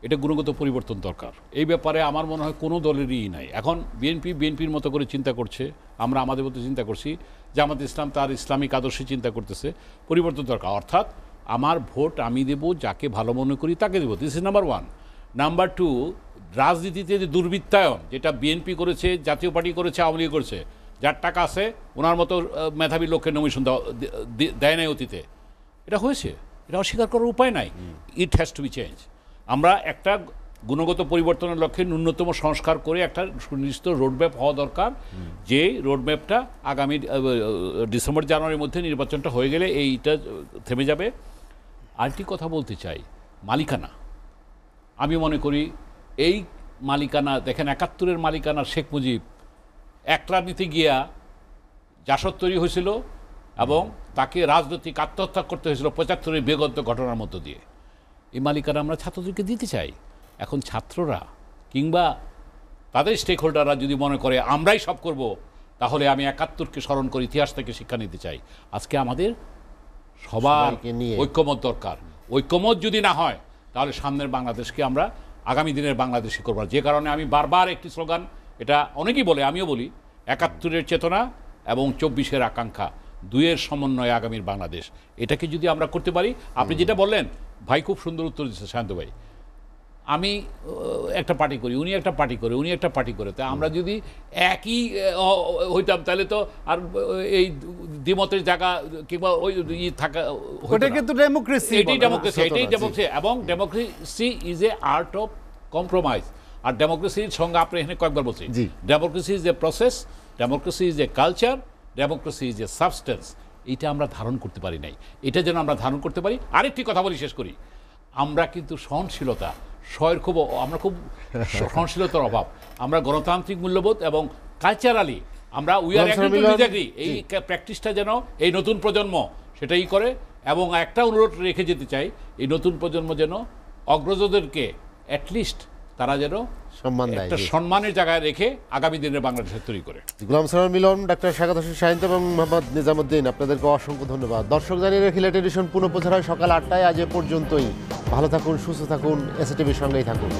এটা গুণগত পরিবর্তন দরকার। এই ব্যাপারে আমার মনে হয় কোনো দলেরই নাই। এখন বিএনপির মতো করে চিন্তা করছে, আমরা আমাদের মতো চিন্তা করছি, জামাত ইসলাম তার ইসলামিক আদর্শে চিন্তা করতেছে। পরিবর্তন দরকার, অর্থাৎ আমার ভোট আমি দেব যাকে ভালো মনে করি তাকে দেবো। This is number 1। নাম্বার 2, রাজনীতিতে যে দুর্বৃত্তায়ন, যেটা বিএনপি করেছে, জাতীয় পার্টি করেছে, আওয়ামী লীগ করেছে, যার টাকা আছে ওনার মতো মেধাবী লোককে নমিশন দেয় নাই অতীতে, এটা হয়েছে, এটা অস্বীকার করার উপায় নাই। It has to be change. আমরা একটা গুণগত পরিবর্তনের লক্ষ্যে ন্যূনতম সংস্কার করে একটা সুনির্দিষ্ট রোডম্যাপ হওয়া দরকার, যে রোডম্যাপটা আগামী ডিসেম্বর জানুয়ারির মধ্যে নির্বাচনটা হয়ে গেলে এইটা থেমে যাবে। আরেকটি কথা বলতে চাই, মালিকানা। আমি মনে করি এই মালিকানা, দেখেন 71-এর মালিকানা শেখ মুজিব একটা নিতে গিয়া জাসদ তৈরি হয়েছিল এবং তাকে রাজনৈতিক আত্মহত্যা করতে হয়েছিল 75-এর বেগত ঘটনার মধ্য দিয়ে। এই মালিকানা আমরা ছাত্রদেরকে দিতে চাই। এখন ছাত্ররা কিংবা তাদের স্টেক হোল্ডাররা যদি মনে করে আমরাই সব করব, তাহলে আমি 71-কে স্মরণ করে ইতিহাস থেকে শিক্ষা নিতে চাই। আজকে আমাদের সবার ঐক্যমত দরকার। ঐক্যমত যদি না হয় তাহলে সামনের বাংলাদেশকে আমরা আগামী দিনের বাংলাদেশে করব। যে কারণে আমি বারবার একটি স্লোগান, এটা অনেকেই বলে, আমিও বলি, 71-এর চেতনা এবং 24-এর আকাঙ্ক্ষা, দুইয়ের সমন্বয়ে আগামীর বাংলাদেশ। এটাকে যদি আমরা করতে পারি, আপনি যেটা বললেন ভাই, খুব সুন্দর উত্তর দিচ্ছে শান্ত ভাই। আমি একটা পার্টি করি, উনি একটা পার্টি করে, উনি একটা পার্টি করে, তা আমরা যদি একই হইতাম তাহলে তো আর এই দ্বিমতের জায়গা কিংবা ওই থাকা, ওটা কিন্তু ডেমোক্রেসি, এটাই ডেমোক্রেসি, এটাই ডেমোক্রেসি। এবং democracy is a art of compromise. আর ডেমোক্রেসির সঙ্গে আপনি এখানে কয়েকবার বলছি, democracy is a process, democracy is a culture, democracy is a substance. এইটা আমরা ধারণ করতে পারি নাই, এটা যেন আমরা ধারণ করতে পারি। আরেকটি কথা বলি, শেষ করি। আমরা কিন্তু সহনশীলতা, আমরা খুব সহনশীলতার অভাব। আমরা গণতান্ত্রিক মূল্যবোধ এবং কালচারালি আমরা উই আর এগ্রি, এই প্র্যাকটিসটা যেন এই নতুন প্রজন্ম সেটাই করে। এবং একটা অনুরোধ রেখে যেতে চাই, এই নতুন প্রজন্ম যেন অগ্রজদেরকে অ্যাটলিস্ট তারা যেন একটা সম্মানের জায়গায় রেখে আগামী দিনের বাংলাদেশের তৈরি করে। গোলাম সোরান মিলন, ডাক্তার শাহাদাত হোসেন শাহিন এবং মোহাম্মদ নিজামুদ্দিন, আপনাদেরকে অসংখ্য ধন্যবাদ। দর্শক জানিয়ে রাখি, লেট এডিশন পুনঃপ্রচার হয় সকাল 8টায়। আজ এ পর্যন্তই। ভালো থাকুন, সুস্থ থাকুন, এসএটিভির সঙ্গেই থাকুন।